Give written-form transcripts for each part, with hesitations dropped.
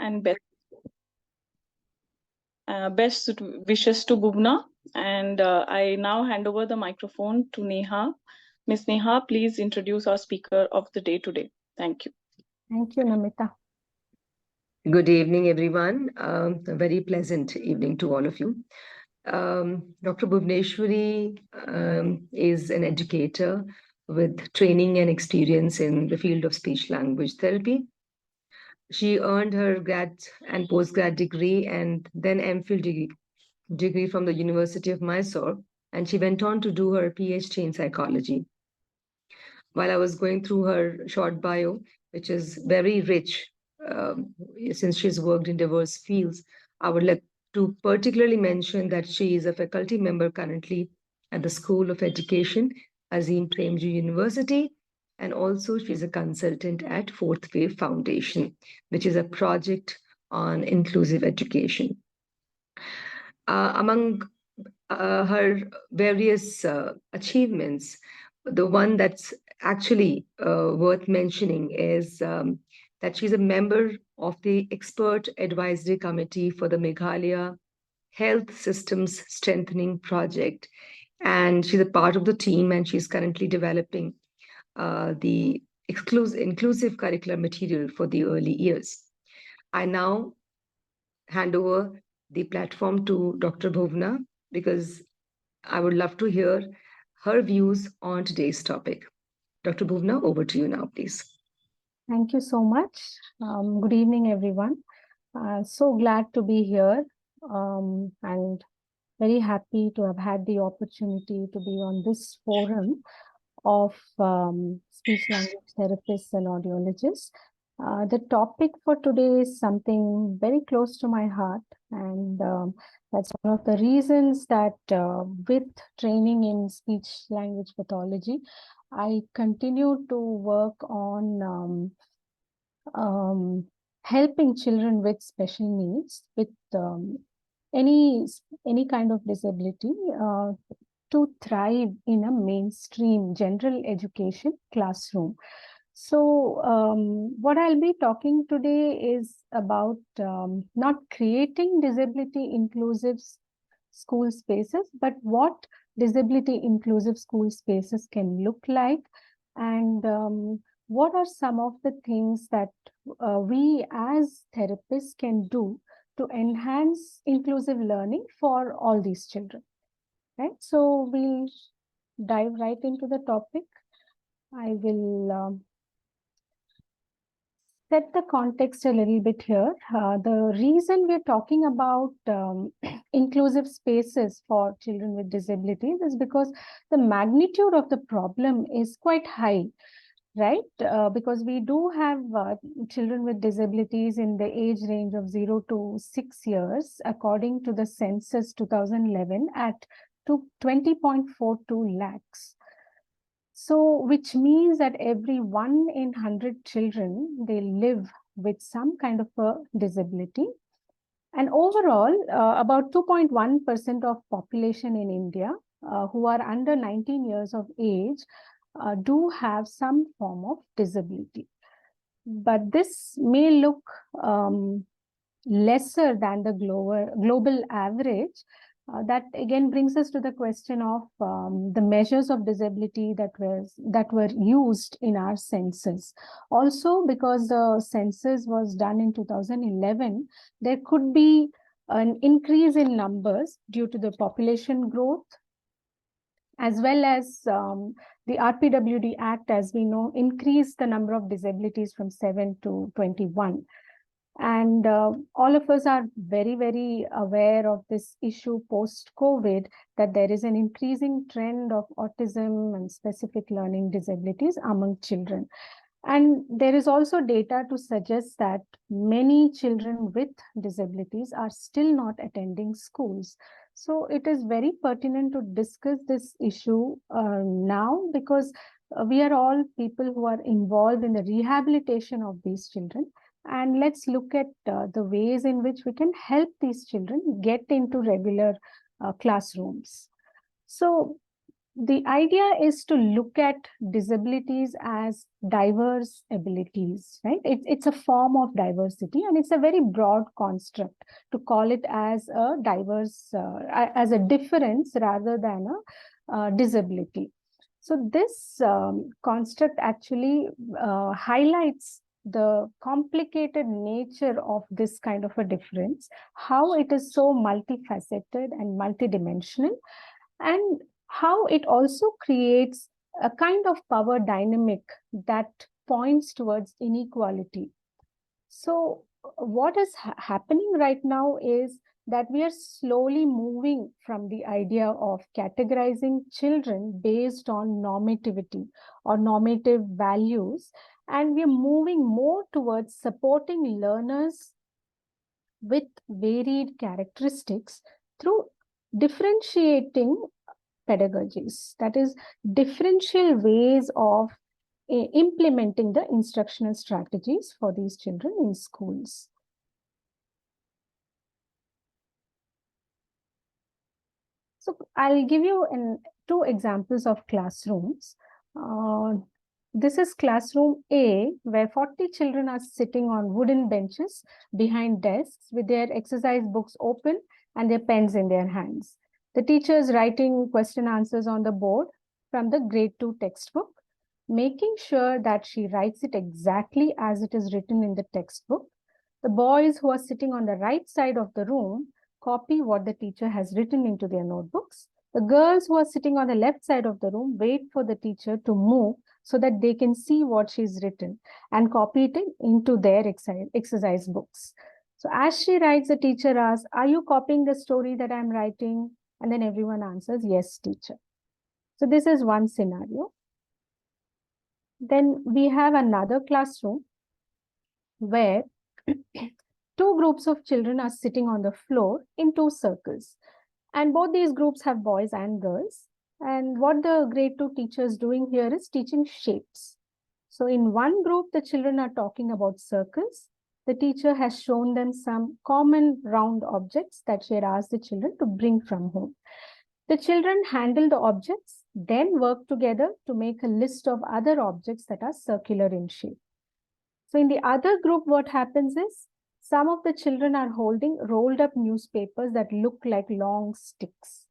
and best wishes to Bhuvna. And I now hand over the microphone to Neha. Ms. Neha, please introduce our speaker of the day today. Thank you. Thank you, Namita. Good evening, everyone. A very pleasant evening to all of you. Dr. Bhuvaneswari is an educator with training and experience in the field of speech-language therapy. She earned her grad and postgrad degree and then MPhil degree from the University of Mysore, and she went on to do her PhD in psychology. While I was going through her short bio, which is very rich, since she's worked in diverse fields, I would like to particularly mention that she is a faculty member currently at the School of Education, Azim Premji University, and also she's a consultant at Fourth Wave Foundation, which is a project on inclusive education. Among her various achievements, the one that's actually worth mentioning is that she's a member of the Expert Advisory Committee for the Meghalaya Health Systems Strengthening Project. And she's a part of the team, and she's currently developing the inclusive curricular material for the early years. I now hand over the platform to Dr. Bhuvna because I would love to hear her views on today's topic. Dr. Bhuvna, over to you now, please. Thank you so much. Good evening, everyone. So glad to be here and very happy to have had the opportunity to be on this forum of speech-language therapists and audiologists. The topic for today is something very close to my heart, and that's one of the reasons that with training in speech-language pathology, I continue to work on helping children with special needs, with any kind of disability, to thrive in a mainstream general education classroom. So what I'll be talking today is about not creating disability inclusive school spaces, but what disability inclusive school spaces can look like, and what are some of the things that we as therapists can do to enhance inclusive learning for all these children. Right, so we'll dive right into the topic. I will set the context a little bit here. The reason we're talking about inclusive spaces for children with disabilities is because the magnitude of the problem is quite high, right? Because we do have children with disabilities in the age range of 0 to 6 years, according to the census 2011 at 20.42 lakhs. So, which means that every 1 in 100 children, they live with some kind of a disability. And overall, about 2.1% of population in India who are under 19 years of age do have some form of disability. But this may look lesser than the global average. That again brings us to the question of the measures of disability that were used in our census. Also, because the census was done in 2011, there could be an increase in numbers due to the population growth, as well as the RPWD Act, as we know, increased the number of disabilities from 7 to 21. And all of us are very, very aware of this issue post-COVID, that there is an increasing trend of autism and specific learning disabilities among children. And there is also data to suggest that many children with disabilities are still not attending schools. So it is very pertinent to discuss this issue now, because we are all people who are involved in the rehabilitation of these children. And let's look at the ways in which we can help these children get into regular classrooms. So the idea is to look at disabilities as diverse abilities, right? It's a form of diversity, and it's a very broad construct to call it as a diverse, as a difference rather than a disability. So this construct actually highlights the complicated nature of this kind of a difference, how it is so multifaceted and multidimensional, and how it also creates a kind of power dynamic that points towards inequality. So what is happening right now is that we are slowly moving from the idea of categorizing children based on normativity or normative values, and we are moving more towards supporting learners with varied characteristics through differentiating pedagogies, that is, differential ways of implementing the instructional strategies for these children in schools. So I'll give you two examples of classrooms. This is classroom A, where 40 children are sitting on wooden benches behind desks with their exercise books open and their pens in their hands. The teacher is writing question answers on the board from the grade 2 textbook, making sure that she writes it exactly as it is written in the textbook. The boys who are sitting on the right side of the room copy what the teacher has written into their notebooks. The girls who are sitting on the left side of the room wait for the teacher to move so that they can see what she's written and copy it into their exercise books. So as she writes, the teacher asks, "Are you copying the story that I'm writing?" And then everyone answers, "Yes, teacher." So this is one scenario. Then we have another classroom where two groups of children are sitting on the floor in two circles. And both these groups have boys and girls. And what the grade 2 teacher is doing here is teaching shapes. So in one group, the children are talking about circles. The teacher has shown them some common round objects that she had asked the children to bring from home. The children handle the objects, then work together to make a list of other objects that are circular in shape. So in the other group, what happens is some of the children are holding rolled up newspapers that look like long sticks.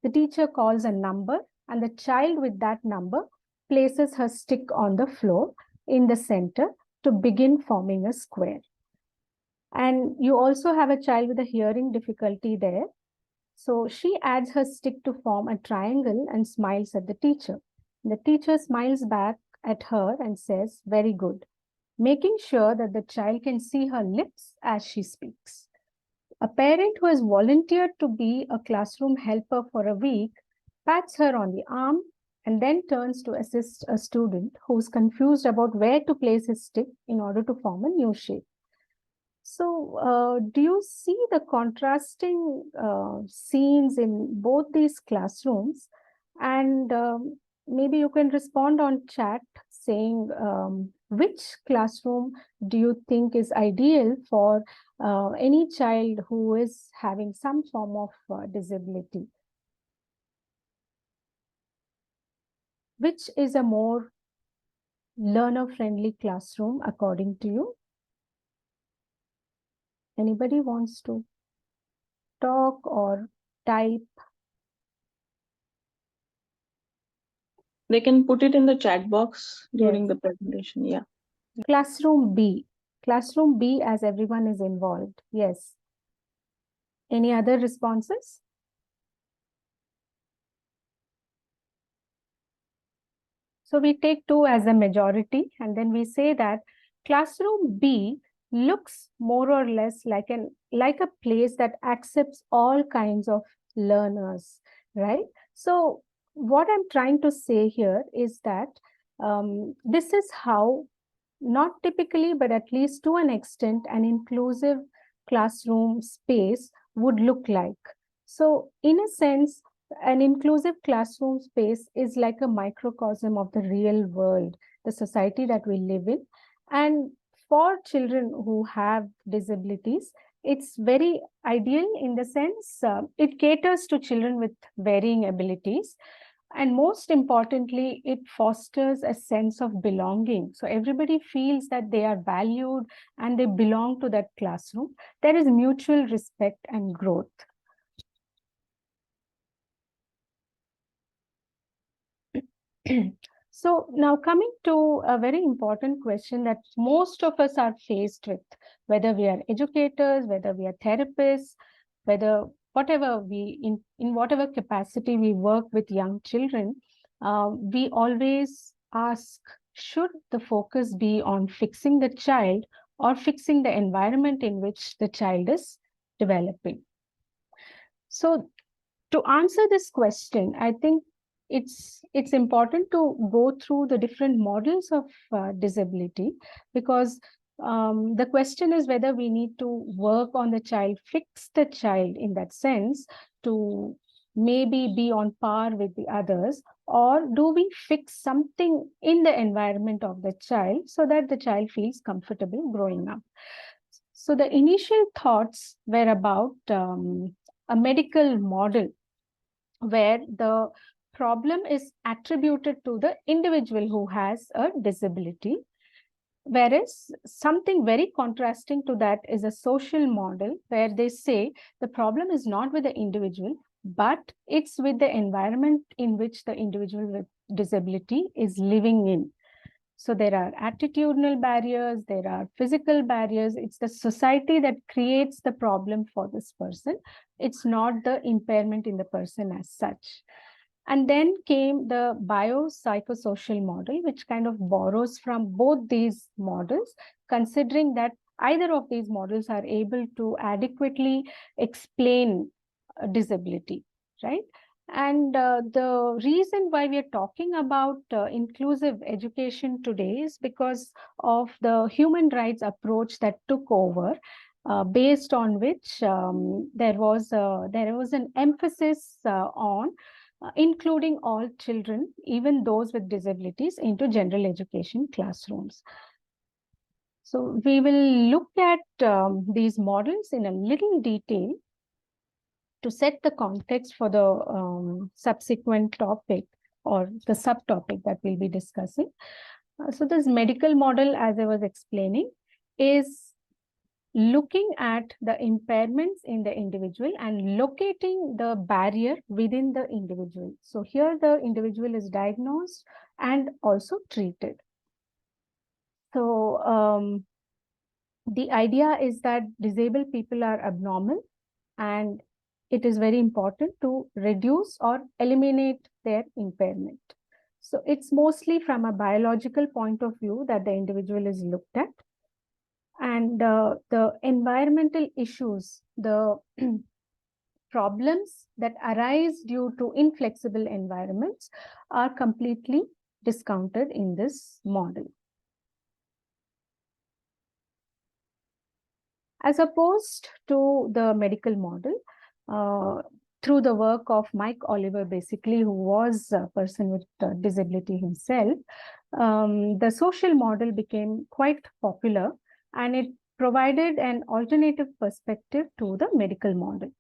The teacher calls a number, and the child with that number places her stick on the floor in the center to begin forming a square. And you also have a child with a hearing difficulty there. So she adds her stick to form a triangle and smiles at the teacher. The teacher smiles back at her and says, "Very good," making sure that the child can see her lips as she speaks. A parent who has volunteered to be a classroom helper for a week pats her on the arm and then turns to assist a student who is confused about where to place his stick in order to form a new shape. So do you see the contrasting scenes in both these classrooms? And maybe you can respond on chat saying which classroom do you think is ideal for any child who is having some form of disability? Which is a more learner-friendly classroom according to you? Anybody wants to talk or type? They can put it in the chat box during Yes. the presentation. Yeah. Classroom B. Classroom B, as everyone is involved. Yes. Any other responses? So we take 2 as a majority, and then we say that classroom B looks more or less like a place that accepts all kinds of learners, right? So what I'm trying to say here is that this is how, not typically, but at least to an extent, an inclusive classroom space would look like. So in a sense, an inclusive classroom space is like a microcosm of the real world, the society that we live in. And for children who have disabilities, it's very ideal in the sense it caters to children with varying abilities. And most importantly, it fosters a sense of belonging. So everybody feels that they are valued and they belong to that classroom. There is mutual respect and growth. So now coming to a very important question that most of us are faced with, whether we are educators, whether we are therapists, whether whatever we, in whatever capacity we work with young children, we always ask, should the focus be on fixing the child or fixing the environment in which the child is developing? So to answer this question, I think it's important to go through the different models of disability, because the question is whether we need to work on the child, fix the child in that sense, to maybe be on par with the others, or do we fix something in the environment of the child so that the child feels comfortable growing up. So the initial thoughts were about a medical model where the problem is attributed to the individual who has a disability, whereas something very contrasting to that is a social model where they say the problem is not with the individual, but it's with the environment in which the individual with disability is living in. So there are attitudinal barriers, there are physical barriers. It's the society that creates the problem for this person. It's not the impairment in the person as such. And then came the biopsychosocial model, which kind of borrows from both these models, considering that either of these models are able to adequately explain disability, right? And the reason why we are talking about inclusive education today is because of the human rights approach that took over, based on which there was an emphasis on including all children, even those with disabilities, into general education classrooms. So we will look at these models in a little detail to set the context for the subsequent topic or the subtopic that we'll be discussing. So this medical model, as I was explaining, is looking at the impairments in the individual and locating the barrier within the individual. So here the individual is diagnosed and also treated. So the idea is that disabled people are abnormal, and it is very important to reduce or eliminate their impairment. So it's mostly from a biological point of view that the individual is looked at. And the environmental issues, the problems that arise due to inflexible environments are completely discounted in this model. As opposed to the medical model, through the work of Mike Oliver, basically, who was a person with disability himself, the social model became quite popular, and it provided an alternative perspective to the medical model.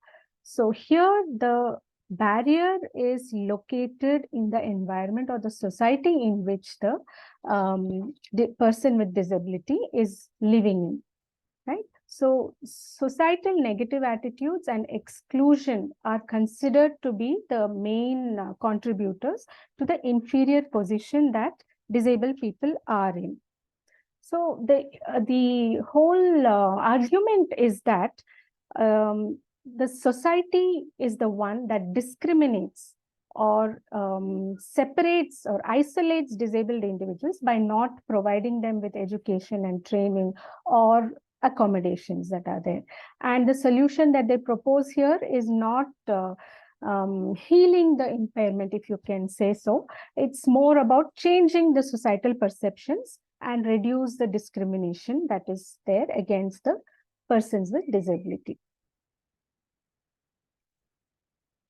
So here the barrier is located in the environment or the society in which the person with disability is living in, right? So societal negative attitudes and exclusion are considered to be the main contributors to the inferior position that disabled people are in. So the whole argument is that the society is the one that discriminates or separates or isolates disabled individuals by not providing them with education and training or accommodations that are there. And the solution that they propose here is not healing the impairment, if you can say so. It's more about changing the societal perceptions and reduce the discrimination that is there against the persons with disability.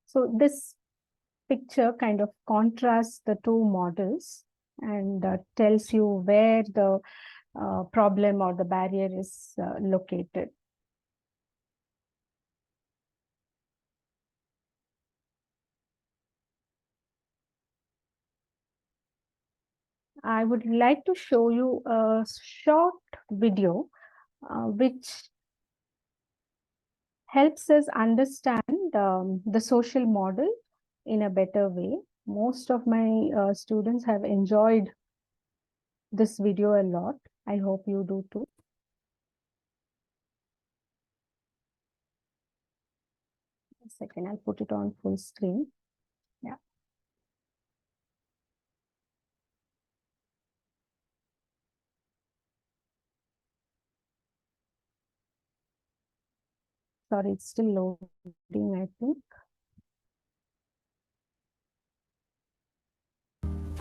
So this picture kind of contrasts the two models and tells you where the problem or the barrier is located. I would like to show you a short video which helps us understand the social model in a better way. Most of my students have enjoyed this video a lot. I hope you do too. A second, I'll put it on full screen. Yeah. Sorry, it's still loading, I think.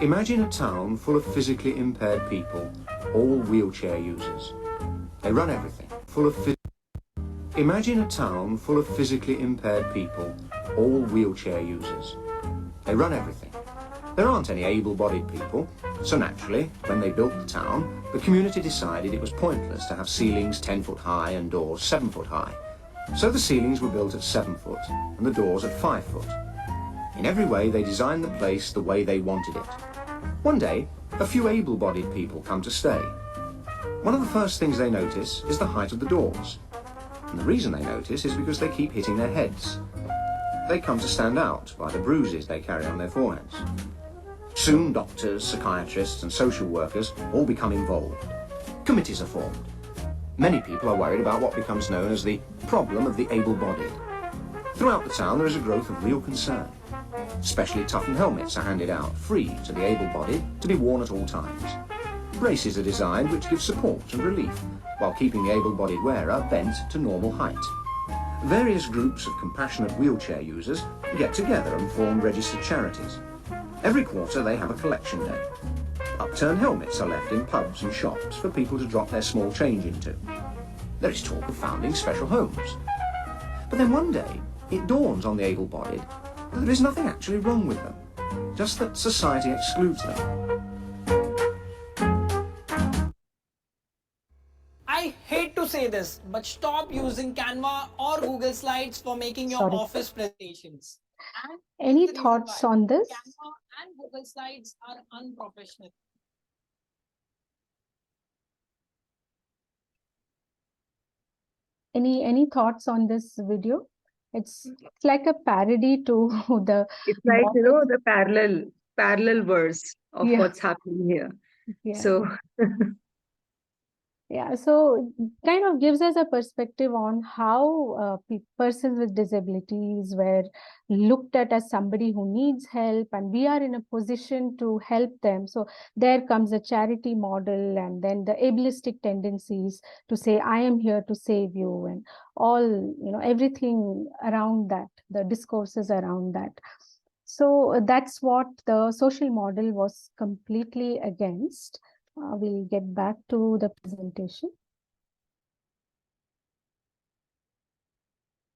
Imagine a town full of physically impaired people, all wheelchair users. They run everything, Imagine a town full of physically impaired people, all wheelchair users. They run everything. There aren't any able-bodied people, so naturally, when they built the town, the community decided it was pointless to have ceilings 10 foot high and doors 7 foot high. So the ceilings were built at 7 foot and the doors at 5 foot. In every way, they designed the place the way they wanted it. One day, a few able-bodied people come to stay. One of the first things they notice is the height of the doors. And the reason they notice is because they keep hitting their heads. They come to stand out by the bruises they carry on their foreheads. Soon, doctors, psychiatrists and social workers all become involved. Committees are formed. Many people are worried about what becomes known as the problem of the able-bodied. Throughout the town, there is a growth of real concern. Specially toughened helmets are handed out, free to the able-bodied, to be worn at all times. Braces are designed which give support and relief, while keeping the able-bodied wearer bent to normal height. Various groups of compassionate wheelchair users get together and form registered charities. Every quarter they have a collection day. Upturned helmets are left in pubs and shops for people to drop their small change into. There is talk of founding special homes. But then one day, it dawns on the able-bodied that there is nothing actually wrong with them, just that society excludes them. I hate to say this, but stop using Canva or Google Slides for making your office presentations. Any thoughts on this? Canva and Google Slides are unprofessional. Any thoughts on this video? It's like a parody to the. It's like, you know, the parallel verse of what's happening here. Yeah. So Yeah, so kind of gives us a perspective on how persons with disabilities were looked at as somebody who needs help, and we are in a position to help them. So there comes a charity model, and then the ableistic tendencies to say, I am here to save you, and all, you know, everything around that, the discourses around that. So that's what the social model was completely against. We'll get back to the presentation.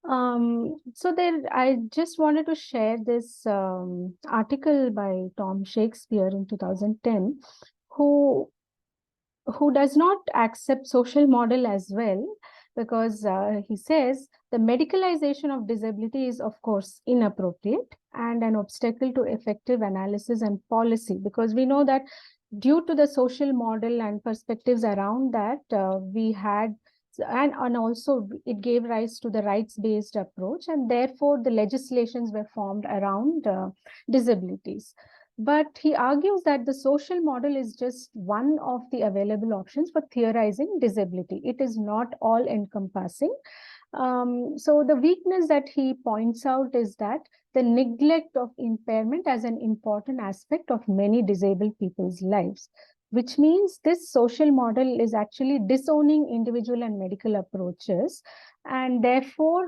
So there, I just wanted to share this article by Tom Shakespeare in 2010, who does not accept social model as well, because he says the medicalization of disability is, of course, inappropriate and an obstacle to effective analysis and policy, because we know that due to the social model and perspectives around that, we had, and also it gave rise to the rights-based approach, and therefore the legislations were formed around disabilities. But he argues that the social model is just one of the available options for theorizing disability. It is not all encompassing. So the weakness that he points out is that the neglect of impairment as an important aspect of many disabled people's lives, which means this social model is actually disowning individual and medical approaches. And therefore,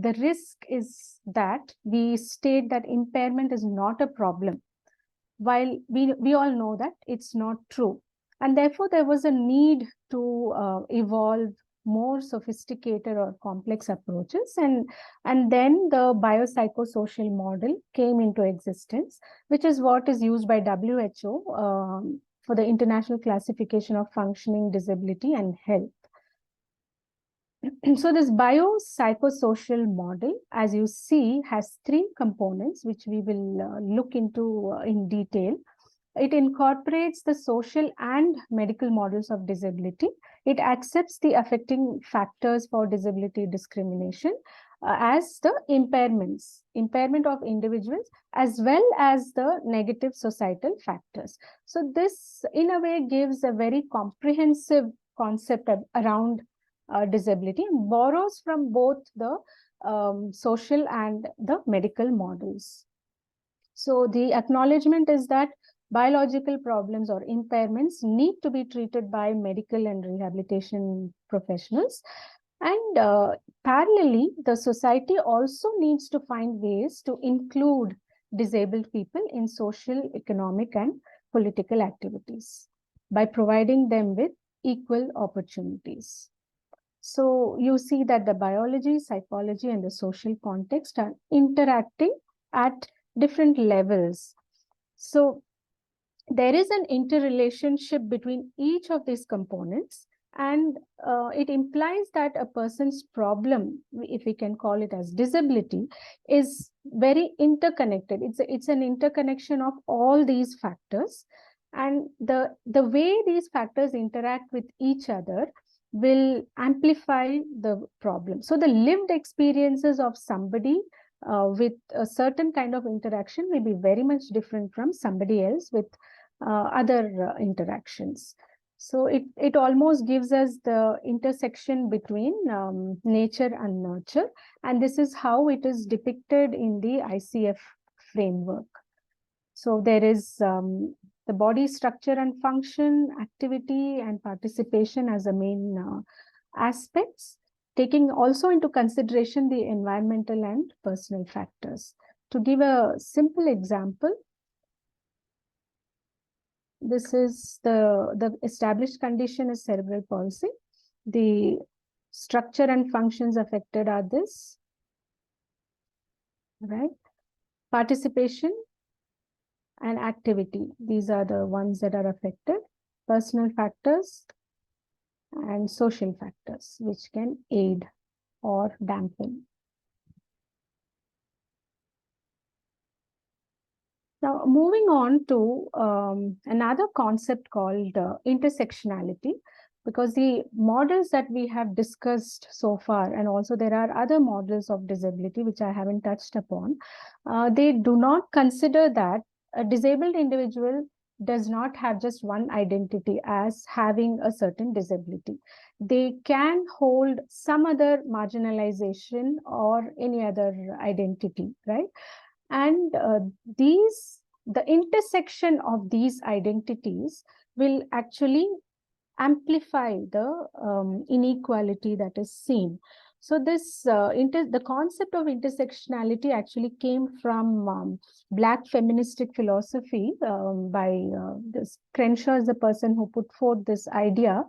the risk is that we state that impairment is not a problem, while we all know that it's not true. And therefore, there was a need to evolve more sophisticated or complex approaches. And then the biopsychosocial model came into existence, which is what is used by WHO for the International Classification of Functioning, Disability and Health. So this biopsychosocial model, as you see, has three components, which we will look into in detail. It incorporates the social and medical models of disability. It accepts the affecting factors for disability discrimination as the impairment of individuals, as well as the negative societal factors. So this, in a way, gives a very comprehensive concept around disability, and borrows from both the social and the medical models. So the acknowledgement is that biological problems or impairments need to be treated by medical and rehabilitation professionals. And parallelly, the society also needs to find ways to include disabled people in social, economic, and political activities by providing them with equal opportunities. So you see that the biology, psychology, and the social context are interacting at different levels. So there is an interrelationship between each of these components, and it implies that a person's problem, if we can call it as disability, is very interconnected. It's an interconnection of all these factors, and the way these factors interact with each other will amplify the problem. So the lived experiences of somebody with a certain kind of interaction may be very much different from somebody else with other interactions. So it almost gives us the intersection between nature and nurture, and this is how it is depicted in the ICF framework. So there is the body structure and function, activity and participation as the main aspects, taking also into consideration the environmental and personal factors. To give a simple example, this is the established condition is cerebral palsy. The structure and functions affected are this, right? Participation and activity, these are the ones that are affected. Personal factors and social factors, which can aid or dampen. Now, moving on to another concept called intersectionality, because the models that we have discussed so far, and also there are other models of disability which I haven't touched upon, they do not consider that a disabled individual does not have just one identity as having a certain disability. They can hold some other marginalization or any other identity, right? And the intersection of these identities will actually amplify the inequality that is seen. So this the concept of intersectionality actually came from Black feministic philosophy by this Crenshaw is the person who put forth this idea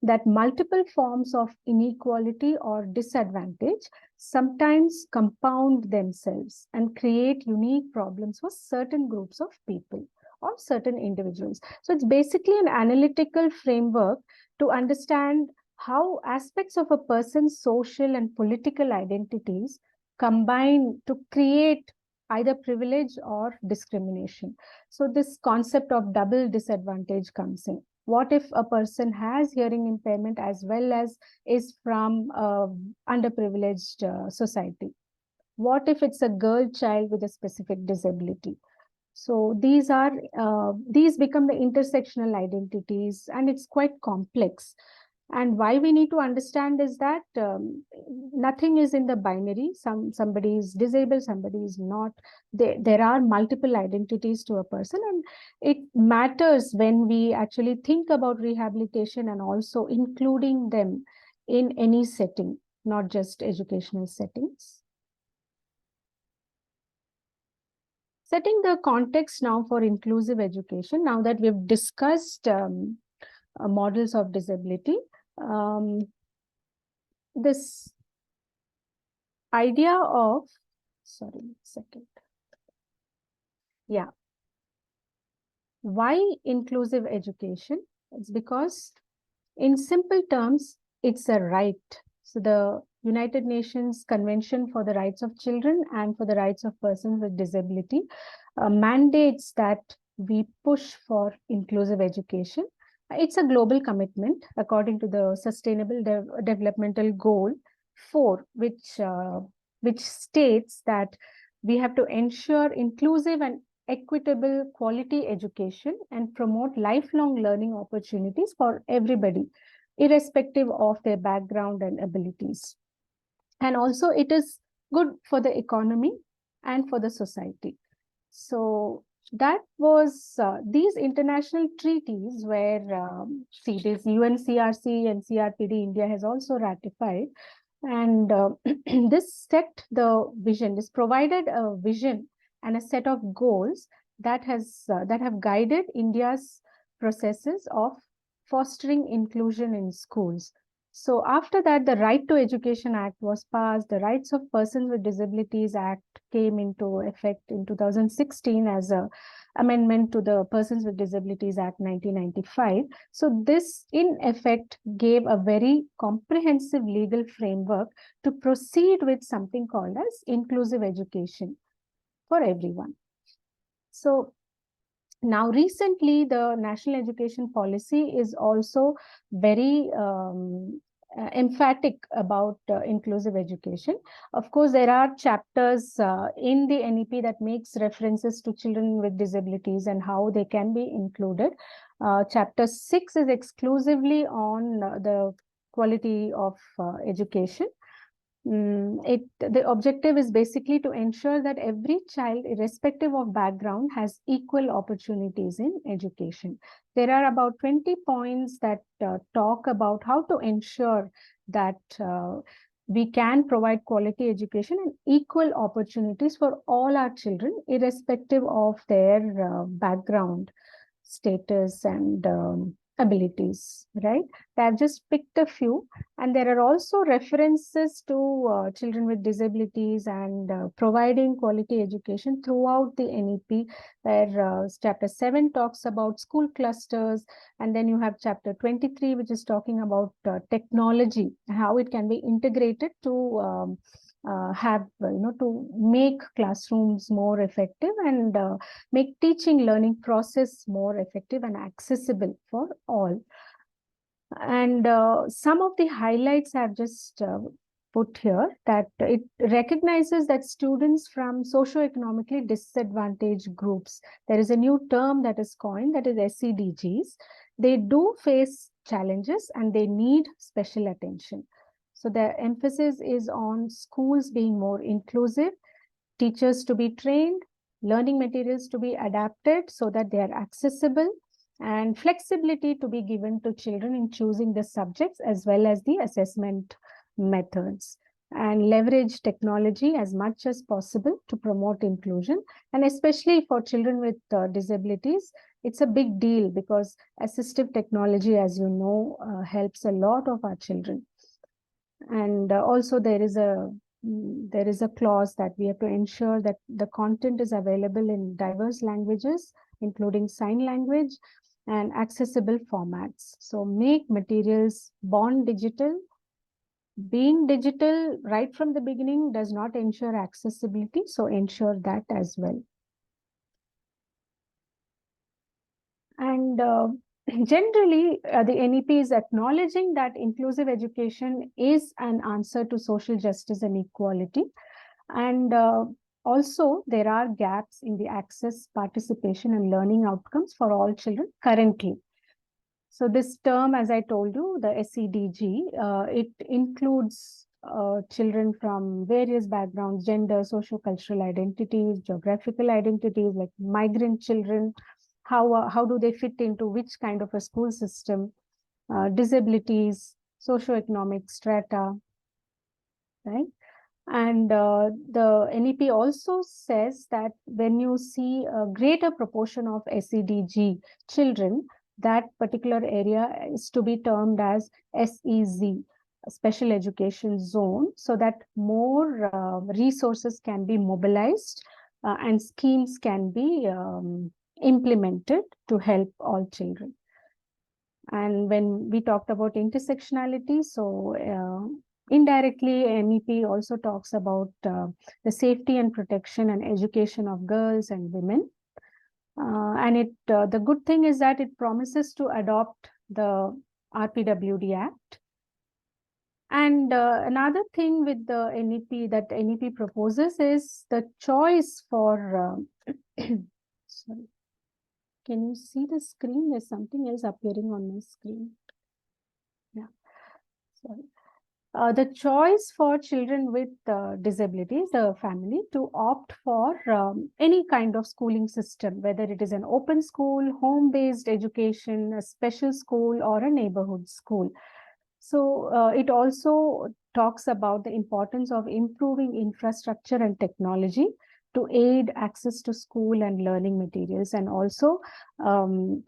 that multiple forms of inequality or disadvantage sometimes compound themselves and create unique problems for certain groups of people or certain individuals. So it's basically an analytical framework to understand how aspects of a person's social and political identities combine to create either privilege or discrimination. So this concept of double disadvantage comes in. What if a person has hearing impairment as well as is from underprivileged society? What if it's a girl child with a specific disability? So these become the intersectional identities, and it's quite complex. And why we need to understand is that nothing is in the binary. Somebody is disabled, somebody is not. There are multiple identities to a person, and it matters when we actually think about rehabilitation and also including them in any setting, not just educational settings. Setting the context now for inclusive education, now that we've discussed models of disability, this idea of, why inclusive education? It's because in simple terms, it's a right. So the United Nations Convention for the Rights of Children and for the Rights of Persons with Disability mandates that we push for inclusive education. It's a global commitment according to the Sustainable Developmental Goal 4, which states that we have to ensure inclusive and equitable quality education and promote lifelong learning opportunities for everybody, irrespective of their background and abilities. And also it is good for the economy and for the society. So that was these international treaties where see this UNCRC and CRPD India has also ratified, and this set the vision, this provided a vision and a set of goals that have guided India's processes of fostering inclusion in schools. So after that, the Right to Education Act was passed. The Rights of Persons with Disabilities Act came into effect in 2016 as an amendment to the Persons with Disabilities Act 1995. So this, in effect, gave a very comprehensive legal framework to proceed with something called as inclusive education for everyone. So now, recently, the National Education Policy is also very emphatic about inclusive education. Of course, there are chapters in the NEP that makes references to children with disabilities and how they can be included. Chapter 6 is exclusively on the quality of education. The objective is basically to ensure that every child, irrespective of background, has equal opportunities in education. There are about 20 points that talk about how to ensure that we can provide quality education and equal opportunities for all our children, irrespective of their background, status, and abilities, right? I've just picked a few, and there are also references to children with disabilities and providing quality education throughout the NEP, where chapter 7 talks about school clusters, and then you have chapter 23, which is talking about technology, how it can be integrated to to make classrooms more effective and make teaching learning process more effective and accessible for all. And some of the highlights I've just put here, that it recognizes that students from socioeconomically disadvantaged groups, there is a new term that is coined, that is SEDGs. They do face challenges and they need special attention. So the emphasis is on schools being more inclusive, teachers to be trained, learning materials to be adapted so that they are accessible, and flexibility to be given to children in choosing the subjects as well as the assessment methods, and leverage technology as much as possible to promote inclusion. And especially for children with disabilities, it's a big deal because assistive technology, as you know, helps a lot of our children. And also there is a clause that we have to ensure that the content is available in diverse languages, including sign language and accessible formats. So make materials born digital. Being digital right from the beginning does not ensure accessibility, so ensure that as well. And generally, the NEP is acknowledging that inclusive education is an answer to social justice and equality. And also, there are gaps in the access, participation, and learning outcomes for all children currently. So this term, as I told you, the SEDG, it includes children from various backgrounds, gender, socio-cultural identities, geographical identities, like migrant children. How do they fit into which kind of a school system, disabilities, socioeconomic strata, right? And the NEP also says that when you see a greater proportion of SEDG children, that particular area is to be termed as SEZ, Special Education Zone, so that more resources can be mobilized and schemes can be implemented to help all children. And when we talked about intersectionality, so indirectly, NEP also talks about the safety and protection and education of girls and women. And the good thing is that it promises to adopt the RPWD Act. And another thing with the NEP that NEP proposes is the choice for, sorry, can you see the screen? There's something else appearing on my screen. Yeah, sorry. The choice for children with disabilities, the family, to opt for any kind of schooling system, whether it is an open school, home-based education, a special school, or a neighborhood school. So it also talks about the importance of improving infrastructure and technology to aid access to school and learning materials, and also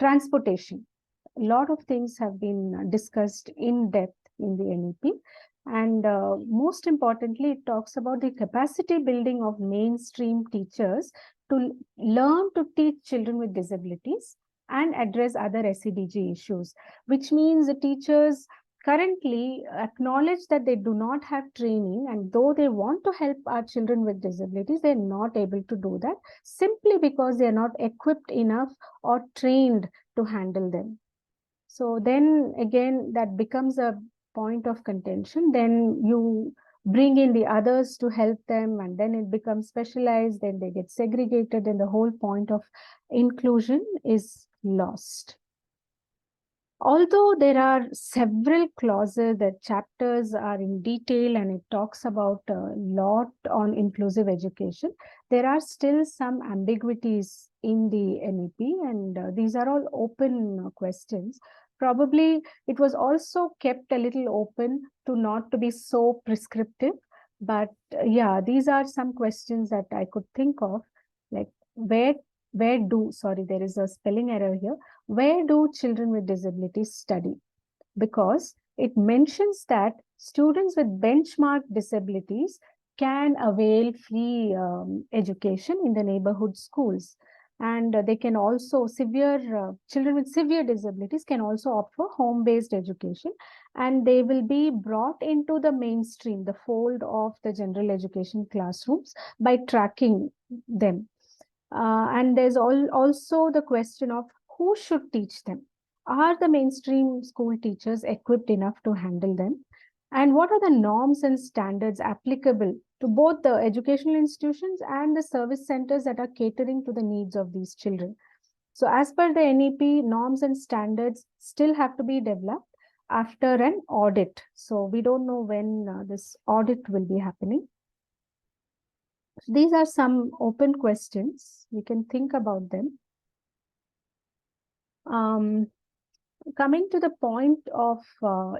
transportation. A lot of things have been discussed in depth in the NEP. And most importantly, it talks about the capacity building of mainstream teachers to learn to teach children with disabilities and address other SEDG issues, which means the teachers currently acknowledge that they do not have training, and though they want to help our children with disabilities, they're not able to do that simply because they're not equipped enough or trained to handle them. So then again, that becomes a point of contention. Then you bring in the others to help them, and then it becomes specialized, then they get segregated, and the whole point of inclusion is lost. Although there are several clauses, the chapters are in detail and it talks about a lot on inclusive education, there are still some ambiguities in the NEP, and these are all open questions. Probably it was also kept a little open to not to be so prescriptive, but yeah, these are some questions that I could think of, like where do, sorry, there is a spelling error here. Where do children with disabilities study? Because it mentions that students with benchmark disabilities can avail free education in the neighborhood schools. And they can also, children with severe disabilities can also opt for home-based education. And they will be brought into the mainstream, the fold of the general education classrooms by tracking them. And there's also the question of who should teach them. Are the mainstream school teachers equipped enough to handle them? And what are the norms and standards applicable to both the educational institutions and the service centers that are catering to the needs of these children? So as per the NEP, norms and standards still have to be developed after an audit. So we don't know when this audit will be happening. These are some open questions. We can think about them. Coming to the point of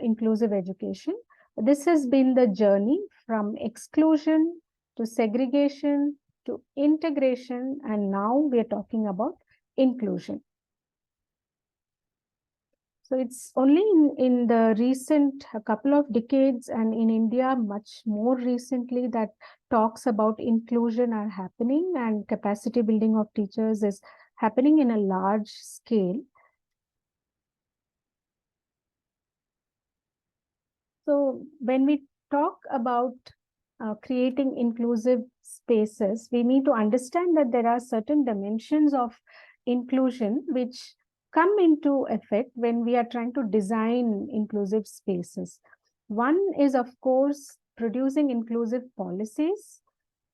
inclusive education, this has been the journey from exclusion to segregation to integration, and now we are talking about inclusion. So it's only in the recent couple of decades, and in India much more recently, that talks about inclusion are happening and capacity building of teachers is happening in a large scale. So when we talk about creating inclusive spaces, we need to understand that there are certain dimensions of inclusion which come into effect when we are trying to design inclusive spaces. One is, of course, producing inclusive policies.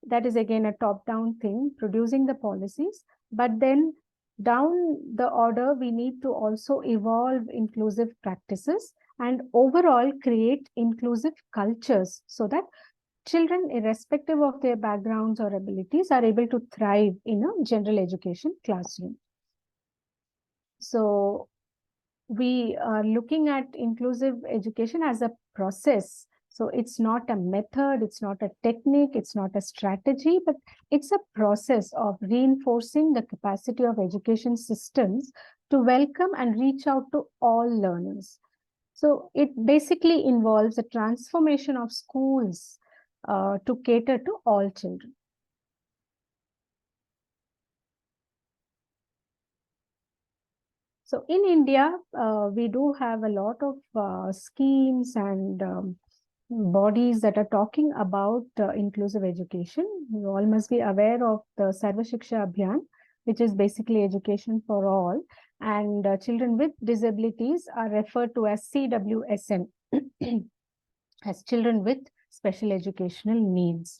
That is again a top-down thing, producing the policies. But then down the order, we need to also evolve inclusive practices and overall create inclusive cultures so that children, irrespective of their backgrounds or abilities, are able to thrive in a general education classroom. So we are looking at inclusive education as a process. So it's not a method, it's not a technique, it's not a strategy, but it's a process of reinforcing the capacity of education systems to welcome and reach out to all learners. So it basically involves a transformation of schools to cater to all children. So in India, we do have a lot of schemes and bodies that are talking about inclusive education. You all must be aware of the Sarva Shiksha Abhiyan, which is basically education for all. And children with disabilities are referred to as CWSN, as children with special educational needs.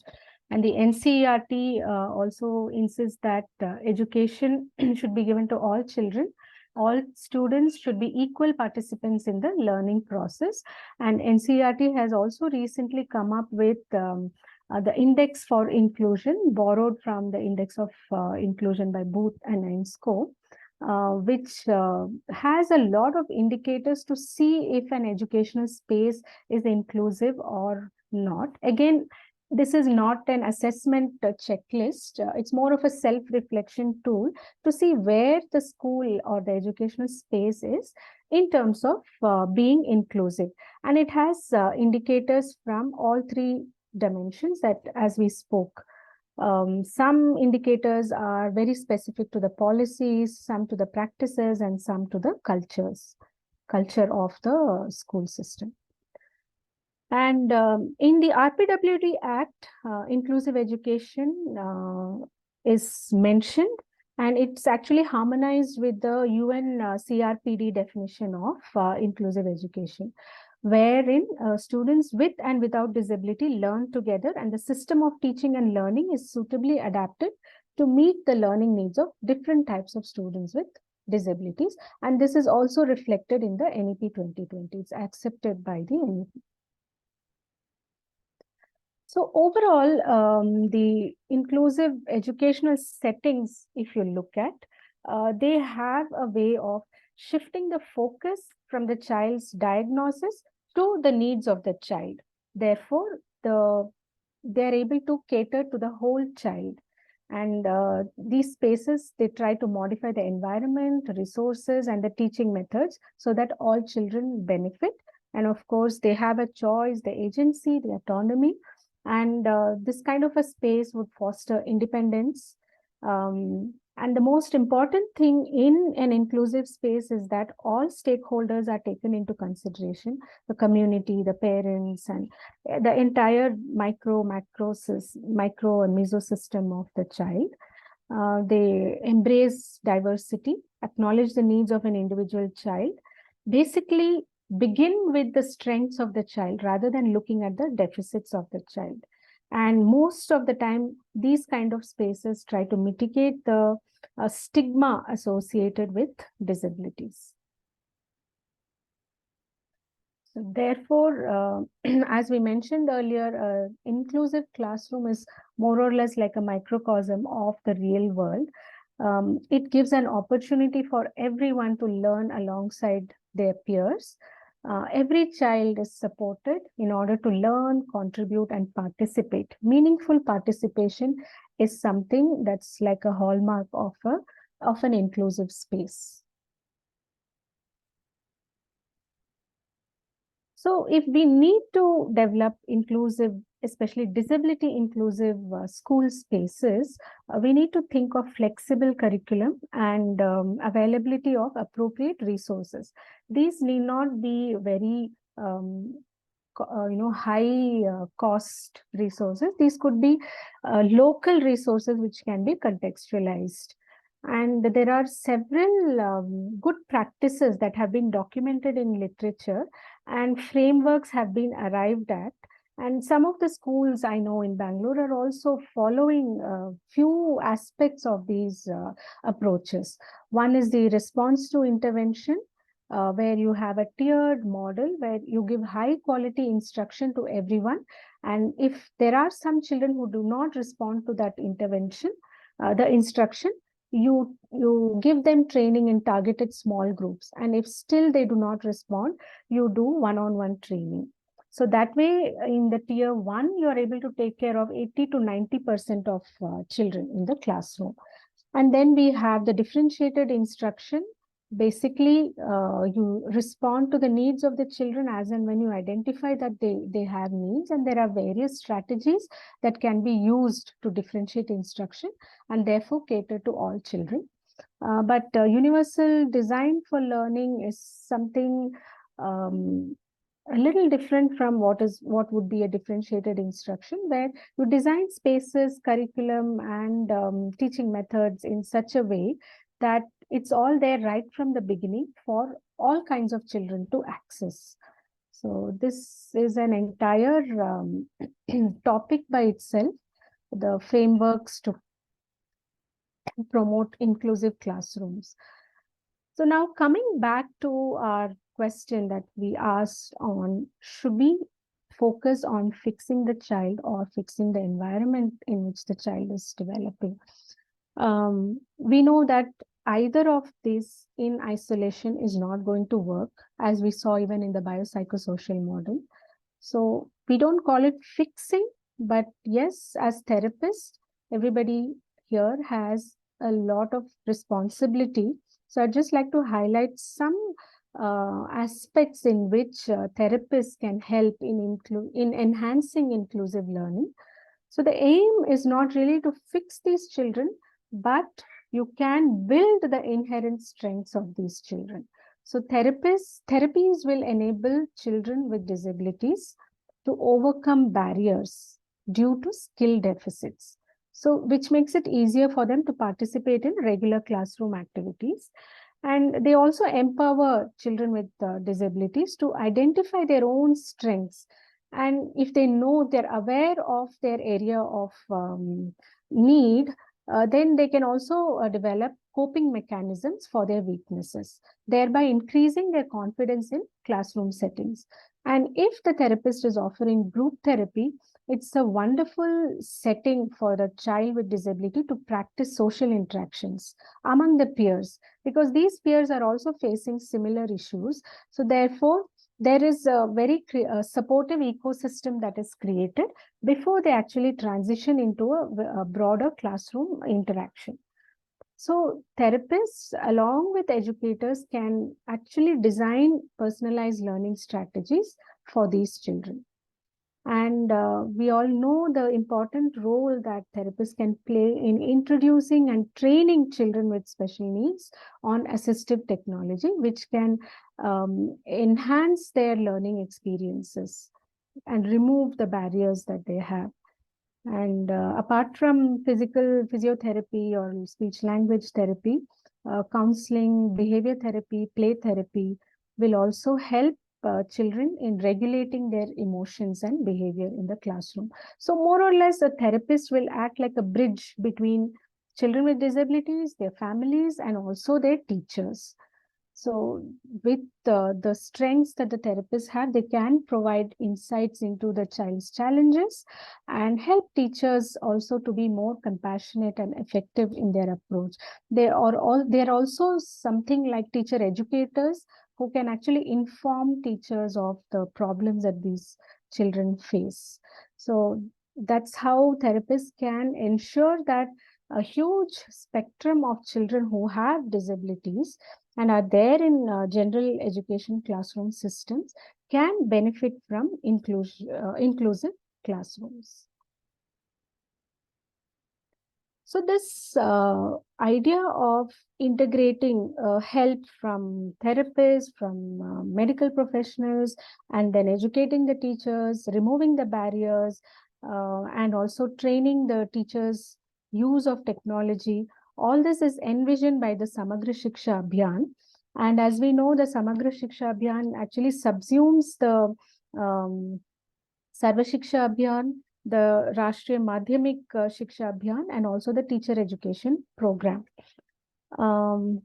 And the NCERT also insists that education should be given to all children. All students should be equal participants in the learning process. And NCERT has also recently come up with the Index for Inclusion, borrowed from the Index of Inclusion by Booth and Ainscoe, which has a lot of indicators to see if an educational space is inclusive or not. Again, this is not an assessment checklist. It's more of a self-reflection tool to see where the school or the educational space is in terms of being inclusive. And it has indicators from all three dimensions that as we spoke. Some indicators are very specific to the policies, some to the practices, and some to the culture of the school system. And in the RPWD Act, inclusive education is mentioned, and it's actually harmonized with the UN CRPD definition of inclusive education, wherein students with and without disability learn together, and the system of teaching and learning is suitably adapted to meet the learning needs of different types of students with disabilities. And this is also reflected in the NEP 2020. It's accepted by the NEP. So overall, the inclusive educational settings, if you look at, they have a way of shifting the focus from the child's diagnosis to the needs of the child. Therefore, they're able to cater to the whole child. And these spaces, they try to modify the environment, resources, and the teaching methods so that all children benefit. And of course, they have a choice, the agency, the autonomy. And this kind of a space would foster independence. And the most important thing in an inclusive space is that all stakeholders are taken into consideration: the community, the parents, and the entire micro and mesosystem of the child. They embrace diversity, acknowledge the needs of an individual child, basically begin with the strengths of the child rather than looking at the deficits of the child. And most of the time, these kind of spaces try to mitigate the stigma associated with disabilities. So therefore, as we mentioned earlier, inclusive classroom is more or less like a microcosm of the real world. It gives an opportunity for everyone to learn alongside their peers. Every child is supported in order to learn, contribute, and participate. Meaningful participation is something that's like a hallmark of an inclusive space. So if we need to develop inclusive, especially disability inclusive school spaces, we need to think of flexible curriculum and availability of appropriate resources. These need not be very high cost resources. These could be local resources which can be contextualized. And there are several good practices that have been documented in literature, and frameworks have been arrived at. And some of the schools I know in Bangalore are also following few aspects of these approaches. One is the response to intervention, where you have a tiered model where you give high quality instruction to everyone. And if there are some children who do not respond to that intervention, the instruction, you give them training in targeted small groups. And if still they do not respond, you do one-on-one training. So that way, in the tier 1, you are able to take care of 80 to 90% of children in the classroom. And then we have the differentiated instruction. Basically, you respond to the needs of the children as and when you identify that they have needs, and there are various strategies that can be used to differentiate instruction and therefore cater to all children. But universal design for learning is something a little different from what would be a differentiated instruction, where you design spaces, curriculum, and teaching methods in such a way that it's all there right from the beginning for all kinds of children to access. So this is an entire topic by itself, the frameworks to promote inclusive classrooms. So now coming back to our question that we asked on, should we focus on fixing the child or fixing the environment in which the child is developing? We know that either of these in isolation is not going to work, as we saw even in the biopsychosocial model. So we don't call it fixing, but yes, as therapists, everybody here has a lot of responsibility. So I'd just like to highlight some aspects in which therapists can help in enhancing inclusive learning. So the aim is not really to fix these children, but you can build the inherent strengths of these children. So therapies will enable children with disabilities to overcome barriers due to skill deficits. So which makes it easier for them to participate in regular classroom activities. And they also empower children with disabilities to identify their own strengths. And if they know, they're aware of their area of need, then they can also develop coping mechanisms for their weaknesses, thereby increasing their confidence in classroom settings. And if the therapist is offering group therapy, it's a wonderful setting for the child with disability to practice social interactions among the peers, because these peers are also facing similar issues. So therefore, there is a very supportive ecosystem that is created before they actually transition into a broader classroom interaction. So therapists, along with educators, can actually design personalized learning strategies for these children. And we all know the important role that therapists can play in introducing and training children with special needs on assistive technology, which can enhance their learning experiences and remove the barriers that they have. And apart from physical physiotherapy or speech language therapy, counseling, behavior therapy, play therapy will also help children in regulating their emotions and behavior in the classroom. So more or less, a therapist will act like a bridge between children with disabilities, their families, and also their teachers. So with the strengths that the therapists have, they can provide insights into the child's challenges and help teachers also to be more compassionate and effective in their approach. They are also something like teacher educators who can actually inform teachers of the problems that these children face. So that's how therapists can ensure that a huge spectrum of children who have disabilities and are there in general education classroom systems can benefit from inclusive classrooms. So this idea of integrating help from therapists, from medical professionals, and then educating the teachers, removing the barriers, and also training the teachers' use of technology, all this is envisioned by the Samagra Shiksha Abhiyan. And as we know, the Samagra Shiksha Abhiyan actually subsumes the Sarva Shiksha Abhiyan, the Rashtriya Madhyamik Shiksha Abhiyan, and also the teacher education program. The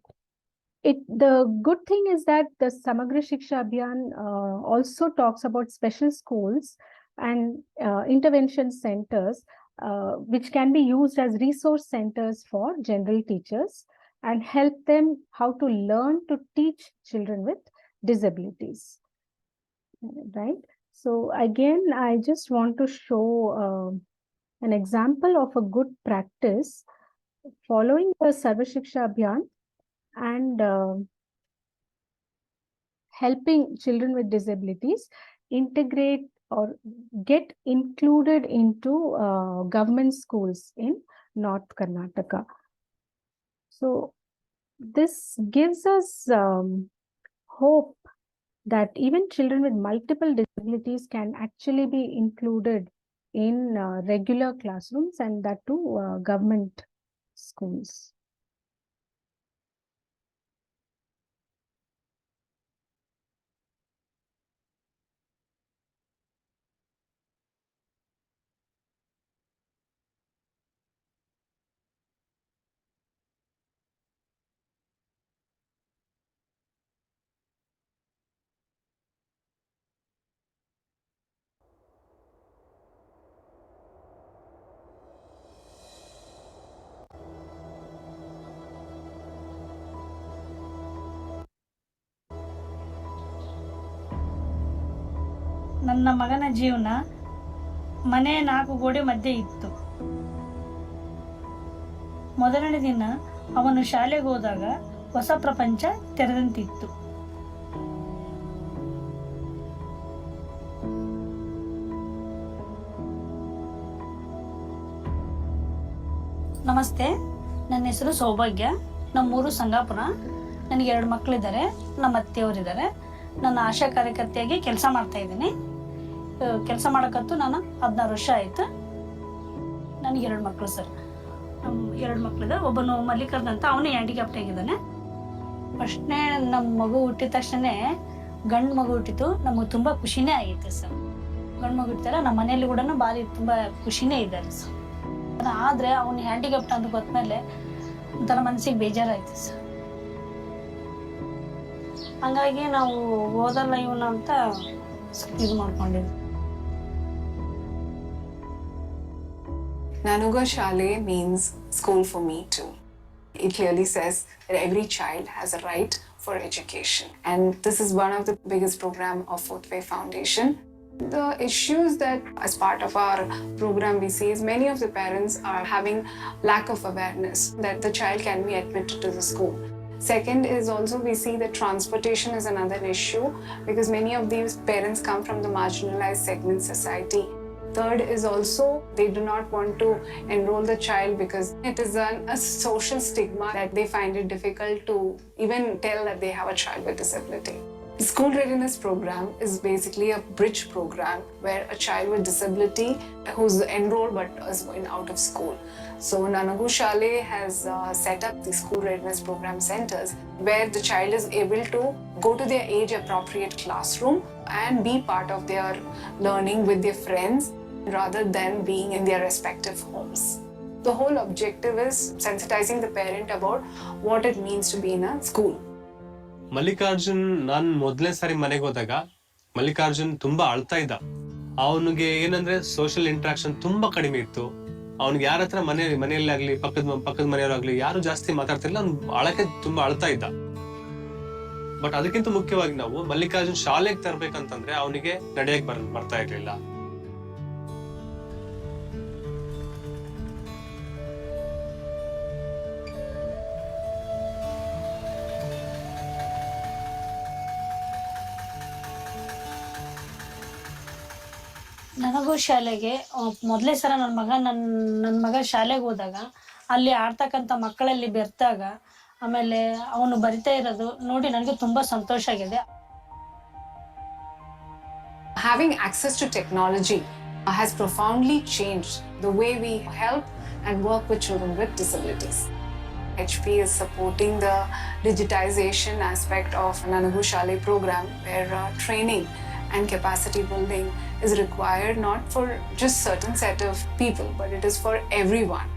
good thing is that the Samagra Shiksha Abhiyan also talks about special schools and intervention centers, which can be used as resource centers for general teachers and help them how to learn to teach children with disabilities, right? So again, I just want to show an example of a good practice following the Sarva Shiksha Abhiyan and helping children with disabilities integrate or get included into government schools in North Karnataka. So this gives us hope that even children with multiple disabilities can actually be included in regular classrooms, and that too government schools. ನನ್ನ ಮಗನ ಜೀವನ ಮನೆ 4 ಗೋಡೆ ಮಧ್ಯೆ ಇತ್ತು. ಮೊದಲನೇ ದಿನ ಅವನು ಶಾಲೆಗೆ ಹೋದಾಗ ಹೊಸ ಪ್ರಪಂಚ ತೆರೆದಂತಿತ್ತು. ನಮಸ್ತೆ, ನನ್ನ ಹೆಸರು ಸೌಭಾಗ್ಯ. ನಮ್ಮೂರು ಸಂಗಾಪುರ. ನನಗೆ 2 ಮಕ್ಕಳಿದ್ದಾರೆ. ನಮ್ಮ ಅತ್ತೆಯವರಿದ್ದಾರೆ. ನಾನು ಆಶಾ ಕಾರ್ಯಕರ್ತೆಯಾಗಿ ಕೆಲಸ ಮಾಡ್ತಾ ಇದ್ದೀನಿ. ಕೆಲಸ ಮಾಡೋಕ್ಕಂತೂ ನಾನು 16 ವರ್ಷ ಆಯಿತು. ನನಗೆ 2 ಮಕ್ಕಳು ಸರ್. 2 ಮಕ್ಕಳಿದೆ. ಒಬ್ಬನು ಮಲ್ಲಿಕಾರ್ಜುನ್ ಅಂತ, ಅವನೇ ಹ್ಯಾಂಡಿಕ್ಯಾಪ್ಟ್ ಆಗಿದ್ದಾನೆ. ಫಸ್ಟ್ನೇ ನಮ್ಮ ಮಗು ಹುಟ್ಟಿದ ತಕ್ಷಣ ಗಂಡು ಮಗು ಹುಟ್ಟಿತು. ನಮಗೆ ತುಂಬ ಖುಷಿನೇ ಆಗಿತ್ತು ಸರ್. ಗಂಡು ಮಗು ಹುಟ್ಟಿದಾಗ ನಮ್ಮ ಮನೆಯಲ್ಲಿ ಕೂಡ ಭಾರಿ ತುಂಬ ಖುಷಿನೇ ಇದ್ದಾರೆ ಸರ್. ಆದರೆ ಅವನು ಹ್ಯಾಂಡಿಕ್ಯಾಪ್ಟ್ ಅಂತ ಗೊತ್ತಮೇಲೆ ಒಂಥರ ಮನಸ್ಸಿಗೆ ಬೇಜಾರಾಯ್ತು ಸರ್. ಹಂಗಾಗಿ ನಾವು ಓದಲ್ಲ ಇವನು ಅಂತ ಇದು ಮಾಡ್ಕೊಂಡಿದ್ವಿ. Nanuga Shale means school for me too. It clearly says that every child has a right for education. And this is one of the biggest program of Fourth Way Foundation. The issues that as part of our program we see is many of the parents are having lack of awareness that the child can be admitted to the school. Second is also we see that transportation is another issue because many of these parents come from the marginalized segment society. Third is also they do not want to enroll the child because it is a social stigma that they find it difficult to even tell that they have a child with disability. The school readiness program is basically a bridge program where a child with disability who's enrolled but is out of school. So Nanuga Shale has set up the school readiness program centers where the child is able to go to their age appropriate classroom and be part of their learning with their friends rather than being in their respective homes. The whole objective is sensitizing the parent about what it means to be in a school. Mallikarjun ನಾನು ಮೊದಲನೇ ಸಾರಿ ಮನೆಗೆ ಹೋದಾಗ ಮಲ್ಲಿಕಾರ್ಜುನ್ ತುಂಬಾ ಅಳ್ತಾ ಇದ್ದ. ಅವನಿಗೆ ಏನಂದ್ರೆ social interaction ತುಂಬಾ ಕಡಿಮೆ ಇತ್ತು. ಅವ್ನಿಗೆ ಯಾರ ಹತ್ರ ಮನೆಯಲ್ಲಿ ಆಗ್ಲಿ ಪಕ್ಕದ ಮನೆಯವರಾಗ್ಲಿ ಯಾರು ಜಾಸ್ತಿ ಮಾತಾಡ್ತಿರ್ಲಿಲ್ಲ. ಅವ್ನು ಅಳಕ್ಕೆ ತುಂಬಾ ಅಳ್ತಾ ಇದ್ದ. ಬಟ್ ಅದಕ್ಕಿಂತ ಮುಖ್ಯವಾಗಿ ನಾವು ಮಲ್ಲಿಕಾರ್ಜುನ್ ಶಾಲೆಗೆ ತರ್ಬೇಕಂತಂದ್ರೆ ಅವನಿಗೆ ನಡೆಯಕ್ ಬರ್ತಾ ಇರ್ಲಿಲ್ಲ. ನನಗೂ ಶಾಲೆಗೆ ಮೊದಲೇ ಸಲ ನನ್ನ ಮಗ ಶಾಲೆಗೆ ಹೋದಾಗ ಅಲ್ಲಿ ಆಡ್ತಕ್ಕಂಥ ಮಕ್ಕಳಲ್ಲಿ ಬೆರ್ತಾಗ ಆಮೇಲೆ ಅವನು ಬರಿತಾ ಇರೋದು ನೋಡಿ ನನಗೆ ತುಂಬಾ ಸಂತೋಷ ಆಗಿದೆ. Having access to technology has profoundly changed the way we help and work with children with disabilities. HP is supporting the digitization aspect of Nanuga Shale program where training and capacity building is required not for just certain set of people but it is for everyone.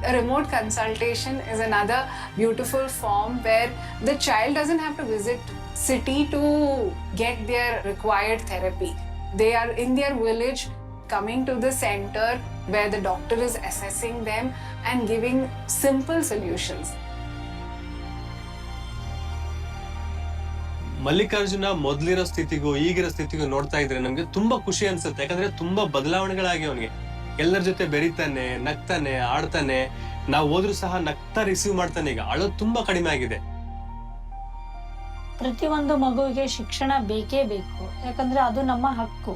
A remote consultation is another beautiful form where the child doesn't have to visit city to get their required therapy. They are in their village coming to the center where the doctor is assessing them and giving simple solutions. Mallikarjuna ಮೊದಲಿರೋ ಸ್ಥಿತಿಗೂ ಈಗಿರೋ ಸ್ಥಿತಿಗೂ ನೋಡ್ತಾ ಇದ್ರೆ ನಮ್ಗೆ ತುಂಬಾ ಖುಷಿ ಅನ್ಸುತ್ತೆ. ಯಾಕಂದ್ರೆ ತುಂಬಾ ಬದಲಾವಣೆಗಳಾಗಿ ಅವನಿಗೆ ಎಲ್ಲರ ಜೊತೆ ಬೆರೀತಾನೆ, ನಗ್ತಾನೆ, ಆಡ್ತಾನೆ. ನಾವು ಹೋದ್ರು ಸಹ ನಗ್ತಾ ರಿಸೀವ್ ಮಾಡ್ತಾನೆ. ಈಗ ಅಳೋದು ತುಂಬಾ ಕಡಿಮೆ ಆಗಿದೆ. ಪ್ರತಿಯೊಂದು ಮಗುವಿಗೆ ಶಿಕ್ಷಣ ಬೇಕೇ ಬೇಕು. ಯಾಕಂದ್ರೆ ಅದು ನಮ್ಮ ಹಕ್ಕು.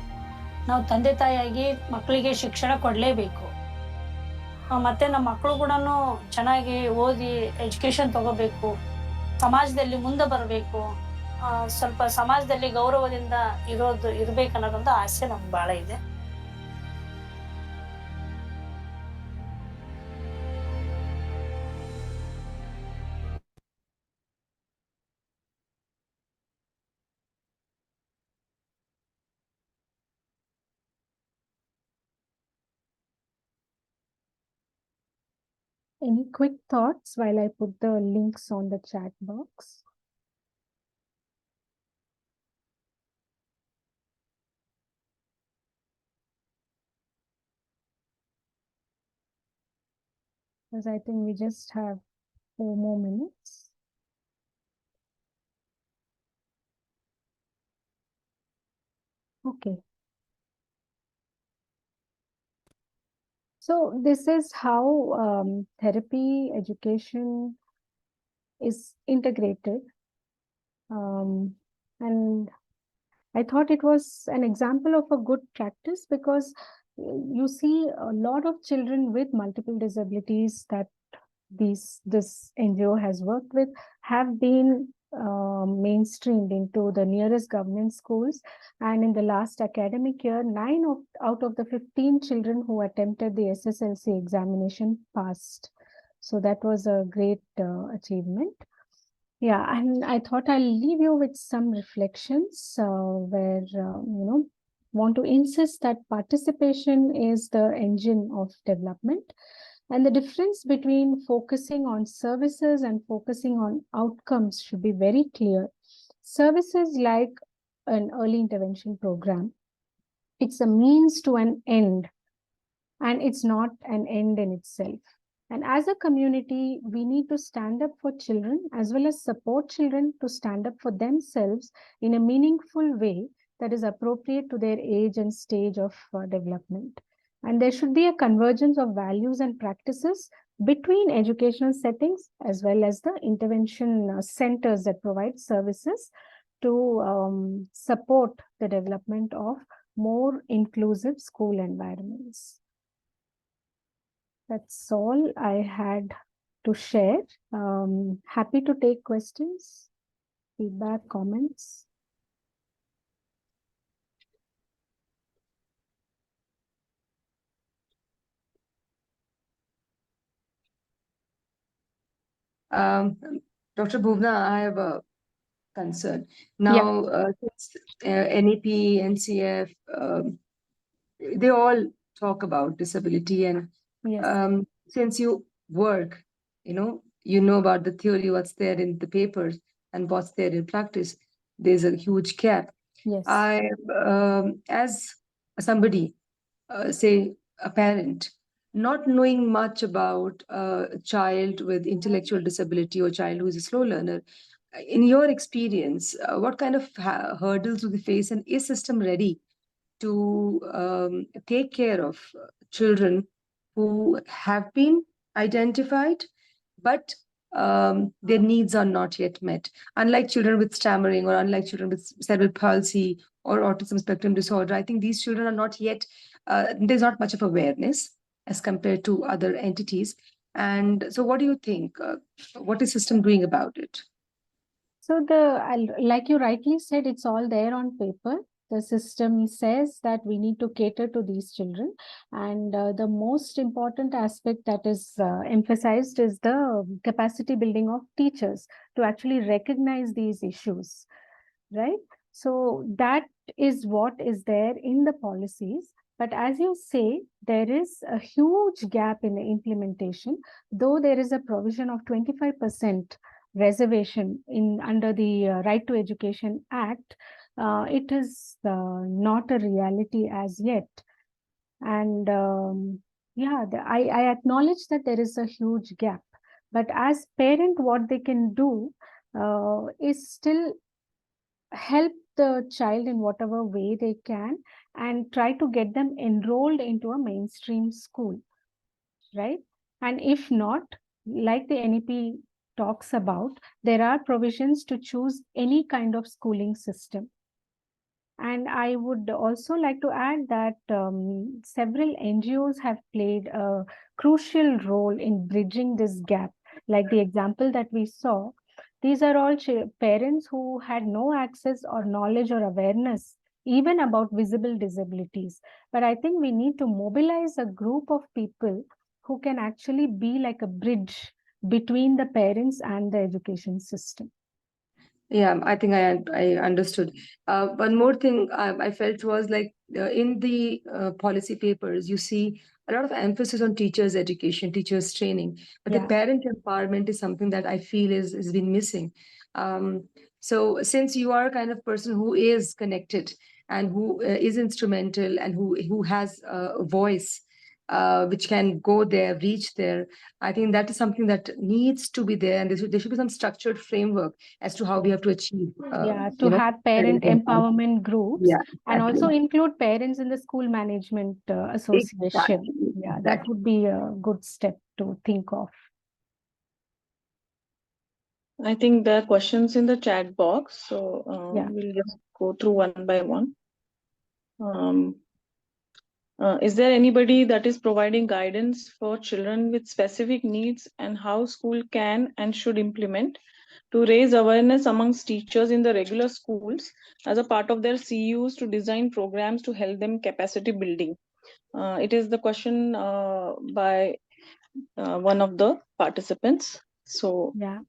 ನಾವು ತಂದೆ ತಾಯಿಯಾಗಿ ಮಕ್ಕಳಿಗೆ ಶಿಕ್ಷಣ ಕೊಡ್ಲೇಬೇಕು. ಮತ್ತೆ ನಮ್ಮ ಮಕ್ಕಳು ಕೂಡ ಚೆನ್ನಾಗಿ ಓದಿ ಎಜುಕೇಶನ್ ತಗೋಬೇಕು, ಸಮಾಜದಲ್ಲಿ ಮುಂದೆ ಬರಬೇಕು. ಸ್ವಲ್ಪ ಸಮಾಜದಲ್ಲಿ ಗೌರವದಿಂದ ಇರಬೇಕನ್ನೋದೊಂದು ಆಸೆ ನಮ್ಗೆ ಭಾಳ ಇದೆ. Any quick thoughts while I put the links on the chat box? Because I think we just have 4 more minutes. Okay. So this is how therapy education is integrated. And I thought it was an example of a good practice because you see a lot of children with multiple disabilities that this NGO has worked with have been mainstreamed into the nearest government schools. And in the last academic year, 9 out of the 15 children who attempted the SSLC examination passed. So that was a great achievement. Yeah, and I thought I'll leave you with some reflections where, want to insist that participation is the engine of development. And the difference between focusing on services and focusing on outcomes should be very clear. Services like an early intervention program, it's a means to an end, and it's not an end in itself. And as a community, we need to stand up for children as well as support children to stand up for themselves in a meaningful way that is appropriate to their age and stage of development. And there should be a convergence of values and practices between educational settings as well as the intervention centers that provide services to support the development of more inclusive school environments. That's all I had to share. Happy to take questions, feedback, comments. Dr. Bhuvna, I have a concern. Now, since, NEP, NCF, they all talk about disability, and Yes. since you work, you know about the theory, what's there in the papers and what's there in practice, there's a huge gap. Yes. I, as somebody, say a parent, not knowing much about a child with intellectual disability or child who is a slow learner, in your experience, what kind of hurdles do they face, and is system ready to take care of children who have been identified, but their needs are not yet met? Unlike children with stammering, or unlike children with cerebral palsy or autism spectrum disorder, I think these children are not yet, there's not much of awareness as compared to other entities. And so what do you think? What is system doing about it? So like you rightly said, it's all there on paper. The system says that we need to cater to these children. And the most important aspect that is emphasized is the capacity building of teachers to actually recognize these issues, right? So that is what is there in the policies. But as you say, there is a huge gap in the implementation, though there is a provision of 25% reservation under the Right to Education Act. It is not a reality as yet. And I acknowledge that there is a huge gap. But as parent, what they can do is still help the child in whatever way they can and try to get them enrolled into a mainstream school, right? And if not, like the NEP talks about, there are provisions to choose any kind of schooling system. And I would also like to add that several NGOs have played a crucial role in bridging this gap. Like the example that we saw, These are all parents who had no access or knowledge or awareness even about visible disabilities. But I think we need to mobilize a group of people who can actually be like a bridge between the parents and the education system. Yeah, I think I understood. One more thing I felt was like in the policy papers, you see a lot of emphasis on teachers' education, teachers' training, but the Yeah. parent empowerment is something that I feel is been missing. So since you are a kind of person who is connected and who is instrumental and who has a voice which can go there, reach there, I think that is something that needs to be there, and there should be some structured framework as to how we have to achieve. Yeah, to have parent empowerment groups, Yeah, and also exactly. include parents in the school management association. Exactly, Yeah, that exactly. would be a good step to think of. I think there are questions in the chat box, so Yeah. we'll just go through one by one. Is there anybody that is providing guidance for children with specific needs and how school can and should implement to raise awareness amongst teachers in the regular schools as a part of their CUs to design programs to help them capacity building? It is the question by one of the participants. So Yeah.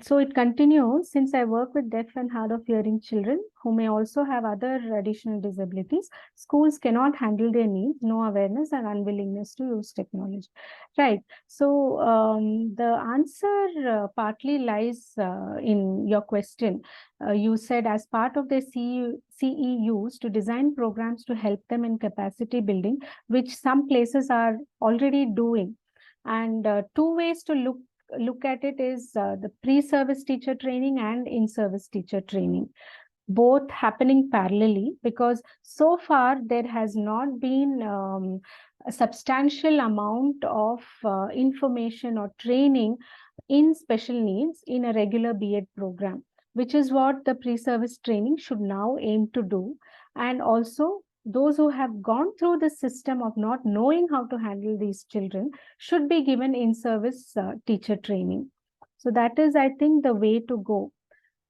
So it continues, since I work with deaf and hard of hearing children who may also have other additional disabilities, schools cannot handle their needs, no awareness and unwillingness to use technology. Right. So the answer partly lies in your question. You said as part of their CEUs to design programs to help them in capacity building, which some places are already doing. And two ways to look at it is the pre-service teacher training and in-service teacher training, both happening parallelly, because so far there has not been a substantial amount of information or training in special needs in a regular B.Ed program, which is what the pre-service training should now aim to do. And also those who have gone through the system of not knowing how to handle these children should be given in-service teacher training. So that is, I think, the way to go.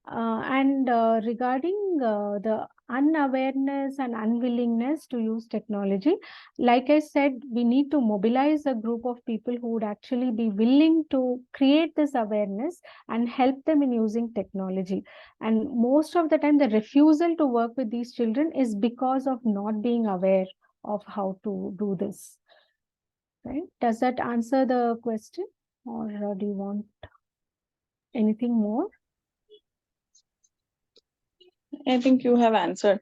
And regarding the unawareness and unwillingness to use technology, like I said, we need to mobilize a group of people who would actually be willing to create this awareness and help them in using technology. And most of the time, the refusal to work with these children is because of not being aware of how to do this. Right? Does that answer the question, or do you want anything more? I think you have answered.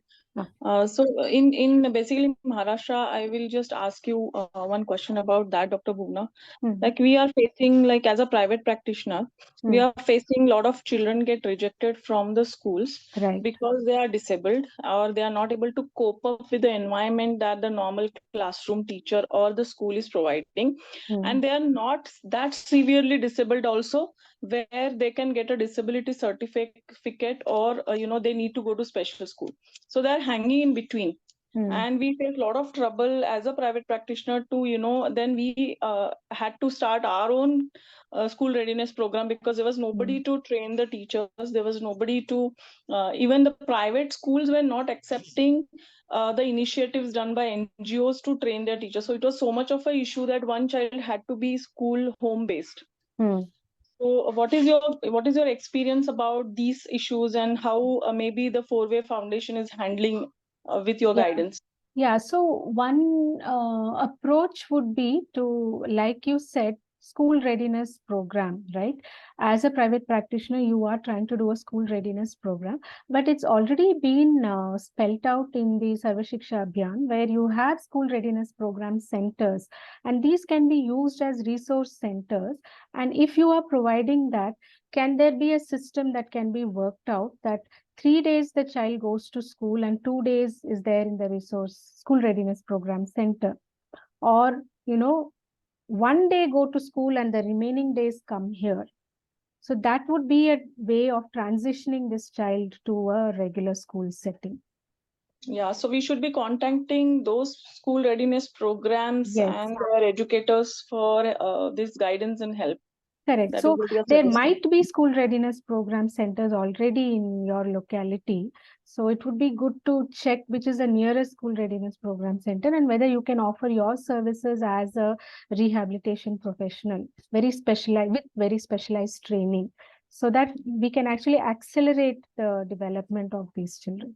So in basically Maharashtra, I will just ask you one question about that, Dr. Bhuvna. Like we are facing, like as a private practitioner, we are facing a lot of children get rejected from the schools because they are disabled or they are not able to cope up with the environment that the normal classroom teacher or the school is providing. And they are not that severely disabled also, where they can get a disability certificate or they need to go to special school. So they're hanging in between. And we face a lot of trouble as a private practitioner to then we had to start our own school readiness program, because there was nobody to train the teachers. There was nobody to even the private schools were not accepting the initiatives done by NGOs to train their teachers. So it was so much of an issue that one child had to be school home based. So what is your experience about these issues, and how maybe the Four-Way Foundation is handling with your guidance? Yeah, so one approach would be to, like you said, school readiness program, right? As a private practitioner, you are trying to do a school readiness program, but it's already been spelt out in the Sarva Shiksha Abhiyan, where you have school readiness program centers, and these can be used as resource centers. And if you are providing that, can there be a system that can be worked out that 3 days the child goes to school and 2 days is there in the resource school readiness program center, or 1 day go to school and the remaining days come here? So that would be a way of transitioning this child to a regular school setting. Yeah, so we should be contacting those school readiness programs Yes. and their educators for this guidance and help. Correct. That So is what we are there suggesting. might be school readiness program centers already in your locality. So it would be good to check which is the nearest school readiness program center and whether you can offer your services as a rehabilitation professional, very specialized with very specialized training, so that we can actually accelerate the development of these children.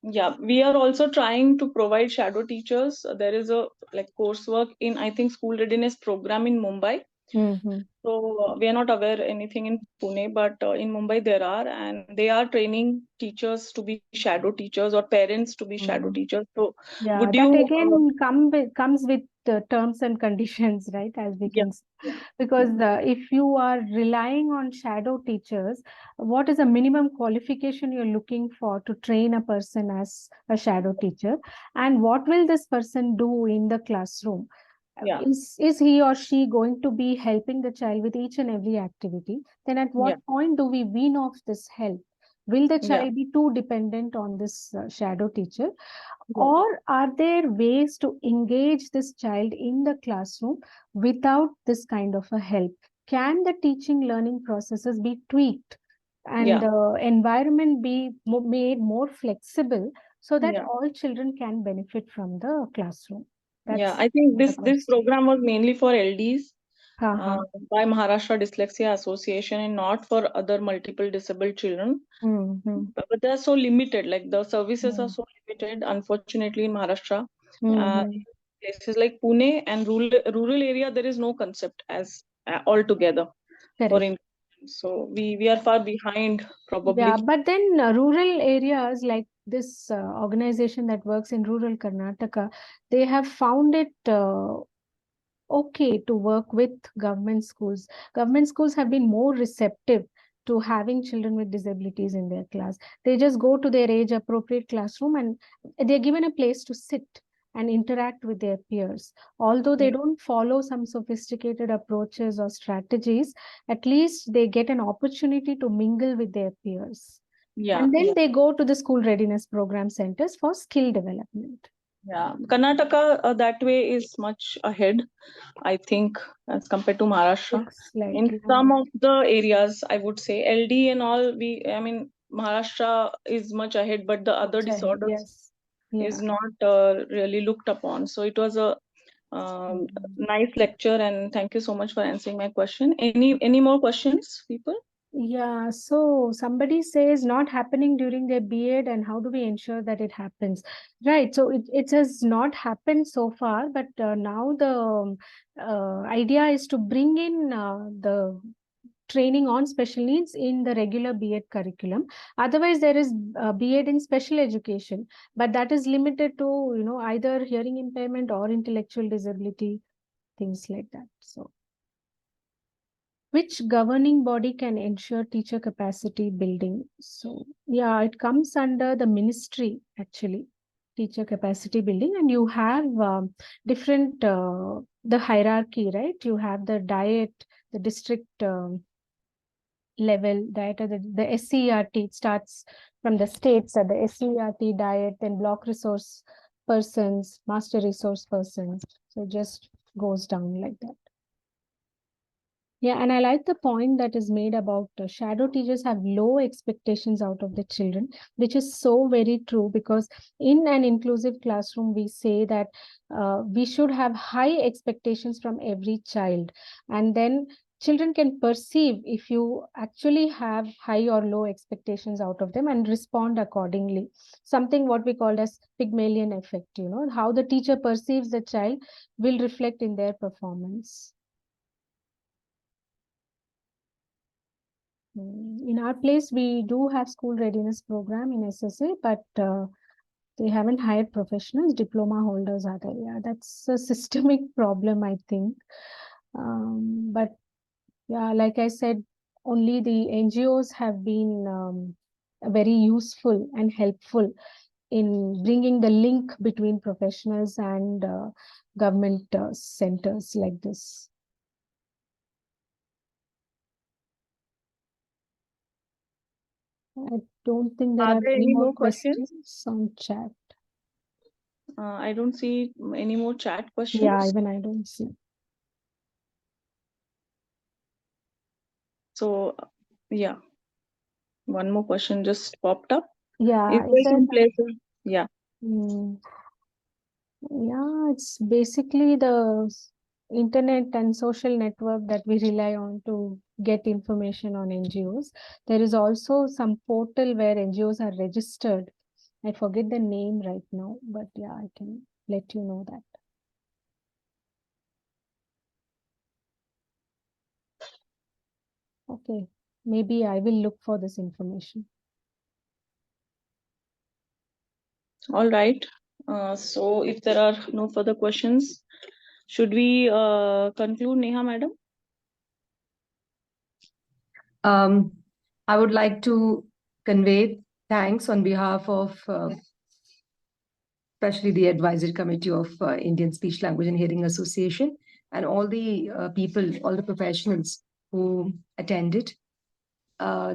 Yeah, we are also trying to provide shadow teachers. There is a like coursework in, I think, school readiness program in Mumbai. Mm-hmm. So we are not aware anything in Pune, but in Mumbai there are, and they are training teachers to be shadow teachers or parents to be shadow teachers. So Yeah, would that you? again comes with the terms and conditions, right? As we Yeah, can see. Because if you are relying on shadow teachers, what is the minimum qualification you're looking for to train a person as a shadow teacher? And what will this person do in the classroom? yeah, Is he or she going to be helping the child with each and every activity? Then at what yeah, point do we wean off this help? Will the yeah, child be too dependent on this shadow teacher? yeah, Or are there ways to engage this child in the classroom without this kind of a help? Can the teaching learning processes be tweaked and yeah, the environment be made more flexible so that yeah. all children can benefit from the classroom? Yeah, That's I think the this question. program was mainly for LDs Uh-huh. by Maharashtra Dyslexia Association and not for other multiple disabled children. Mm-hmm. But they are so limited. Like the services are Mm-hmm. so limited, unfortunately, in Maharashtra. Mm-hmm. Places like Pune and rural area, there is no concept as altogether for Correct. inclusion. So we are far behind Yeah, probably. but then rural areas like this organization that works in rural Karnataka, they have found it okay to work with government schools. Government schools have been more receptive to having children with disabilities in their class. They just go to their age appropriate classroom and they're given a place to sit and interact with their peers. Although they Yeah, don't follow some sophisticated approaches or strategies, at least they get an opportunity to mingle with their peers. yeah, And then yeah. they go to the school readiness program centers for skill development. Yeah. Karnataka that way is much ahead, I think, as compared to Maharashtra. Looks like, In some of the areas, I would say LD and all, I mean, Maharashtra is much ahead, but the other much ahead. disorders Yes. Yeah. is not really looked upon. So it was a Mhm. nice lecture, and thank you so much for answering my question. Any more questions, people? Yeah, so somebody says not happening during their B.Ed, and how do we ensure that it happens? Right, so it has not happened so far, but now the idea is to bring in the training on special needs in the regular B.Ed curriculum. Otherwise, there is B.Ed in special education, but that is limited to, either hearing impairment or intellectual disability, things like that. So, which governing body can ensure teacher capacity building? So, yeah, it comes under the ministry, actually, teacher capacity building. And you have different, the hierarchy, right? You have the diet, the district level diet, or the SCERT. It starts from the states at the SCERT diet, then block resource persons, master resource persons. So it just goes down like that. Yeah, and I like the point that is made about shadow teachers have low expectations out of the children, which is so very true, because in an inclusive classroom, we say that we should have high expectations from every child. And then children can perceive if you actually have high or low expectations out of them and respond accordingly. Something what we call as Pygmalion effect, how the teacher perceives the child will reflect in their performance. In our place, we do have school readiness program in SSA, but they haven't hired professionals. Diploma holders are there. Yeah, that's a systemic problem, I think. But yeah, like I said, only the NGOs have been very useful and helpful in bringing the link between professionals and government centers like this. I don't think there Are are there any any more more questions? questions on chat. I don't see any more chat Yeah, questions. even I don't see. So, yeah, one more question just popped up. Yeah, Is there some places? Yeah. Yeah, it's basically the internet and social network that we rely on to get information on NGOs. There is also some portal where NGOs are registered. I forget the name right now, but yeah, I can let you know that. Okay, maybe I will look for this information. All right. So if there are no further questions, should we conclude, Neha madam? I would like to convey thanks on behalf of especially the Advisory Committee of Indian Speech, Language and Hearing Association and all the people, all the professionals who attended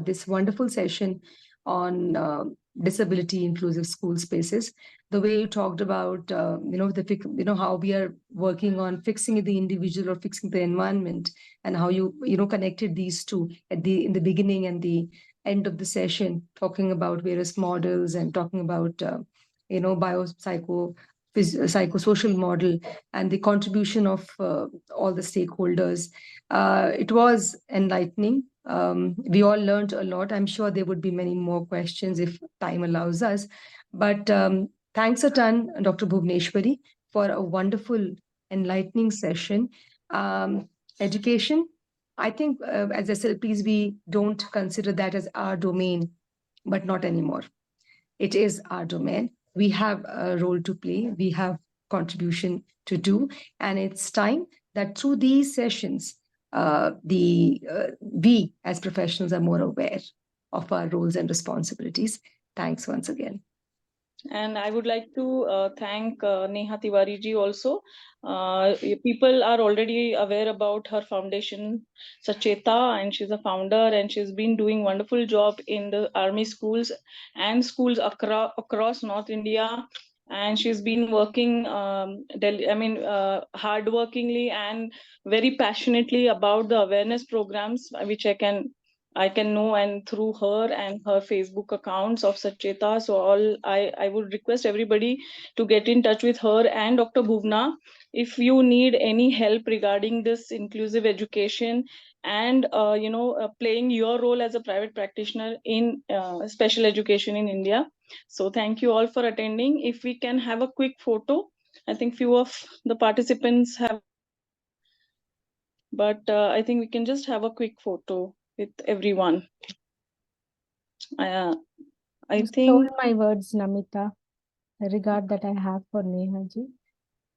this wonderful session on disability inclusive school spaces. The way you talked about, how we are working on fixing the individual or fixing the environment, and how you connected these two in the beginning and the end of the session, talking about various models and talking about psychosocial model and the contribution of all the stakeholders. It was enlightening. We all learned a lot. I'm sure there would be many more questions if time allows us. But thanks a ton, Dr. Bhuvaneswari, for a wonderful, enlightening session. Education, I think, as SLPs, we don't consider that as our domain, but not anymore. It is our domain. We have a role to play. We have contribution to do. And it's time that through these sessions, we as professionals are more aware of our roles and responsibilities. Thanks once again. And I would like to thank Neha Tiwari ji also. People are already aware about her foundation, Sacheta, and she's a founder, and she's been doing wonderful job in the army schools and schools across North India. And she's been working, hardworkingly and very passionately about the awareness programs, which I can know, and through her and her Facebook accounts of Sacheta. So I would request everybody to get in touch with her and Dr. Bhuvna if you need any help regarding this inclusive education and playing your role as a private practitioner in special education in India. So thank you all for attending. If we can have a quick photo, I think few of the participants have, but I think we can just have a quick photo with everyone. I You think stole my words, Namita. The regard that I have for Neha ji.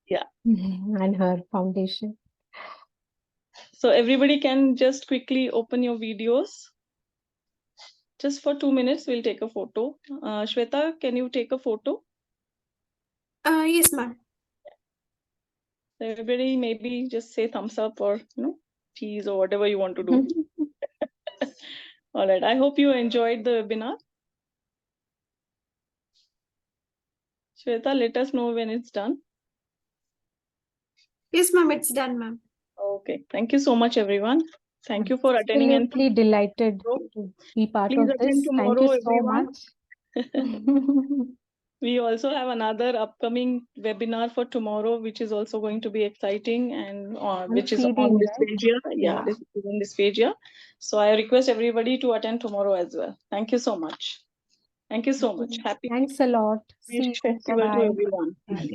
Yeah. And her foundation. So everybody can just quickly open your videos. Just for 2 minutes, we'll take a photo. Shweta, can you take a photo? Yes, ma'am. So everybody maybe just say thumbs up or cheese or whatever you want to do. All right. I hope you enjoyed the webinar. Shweta, let us know when it's done. Yes, ma'am, it's done, ma'am. Okay. Thank you so much, everyone. Thank you for attending. Absolutely delighted to be part Please of attend this. Thank tomorrow, you so everyone. much. We also have another upcoming webinar for tomorrow, which is also going to be exciting, and which is on feeding, right? dysphagia. Yeah, this is on dysphagia. So I request everybody to attend tomorrow as well. Thank you so much. Thank you so much. Happy Thanks a lot. See you. festival to Bye. everyone. Bye.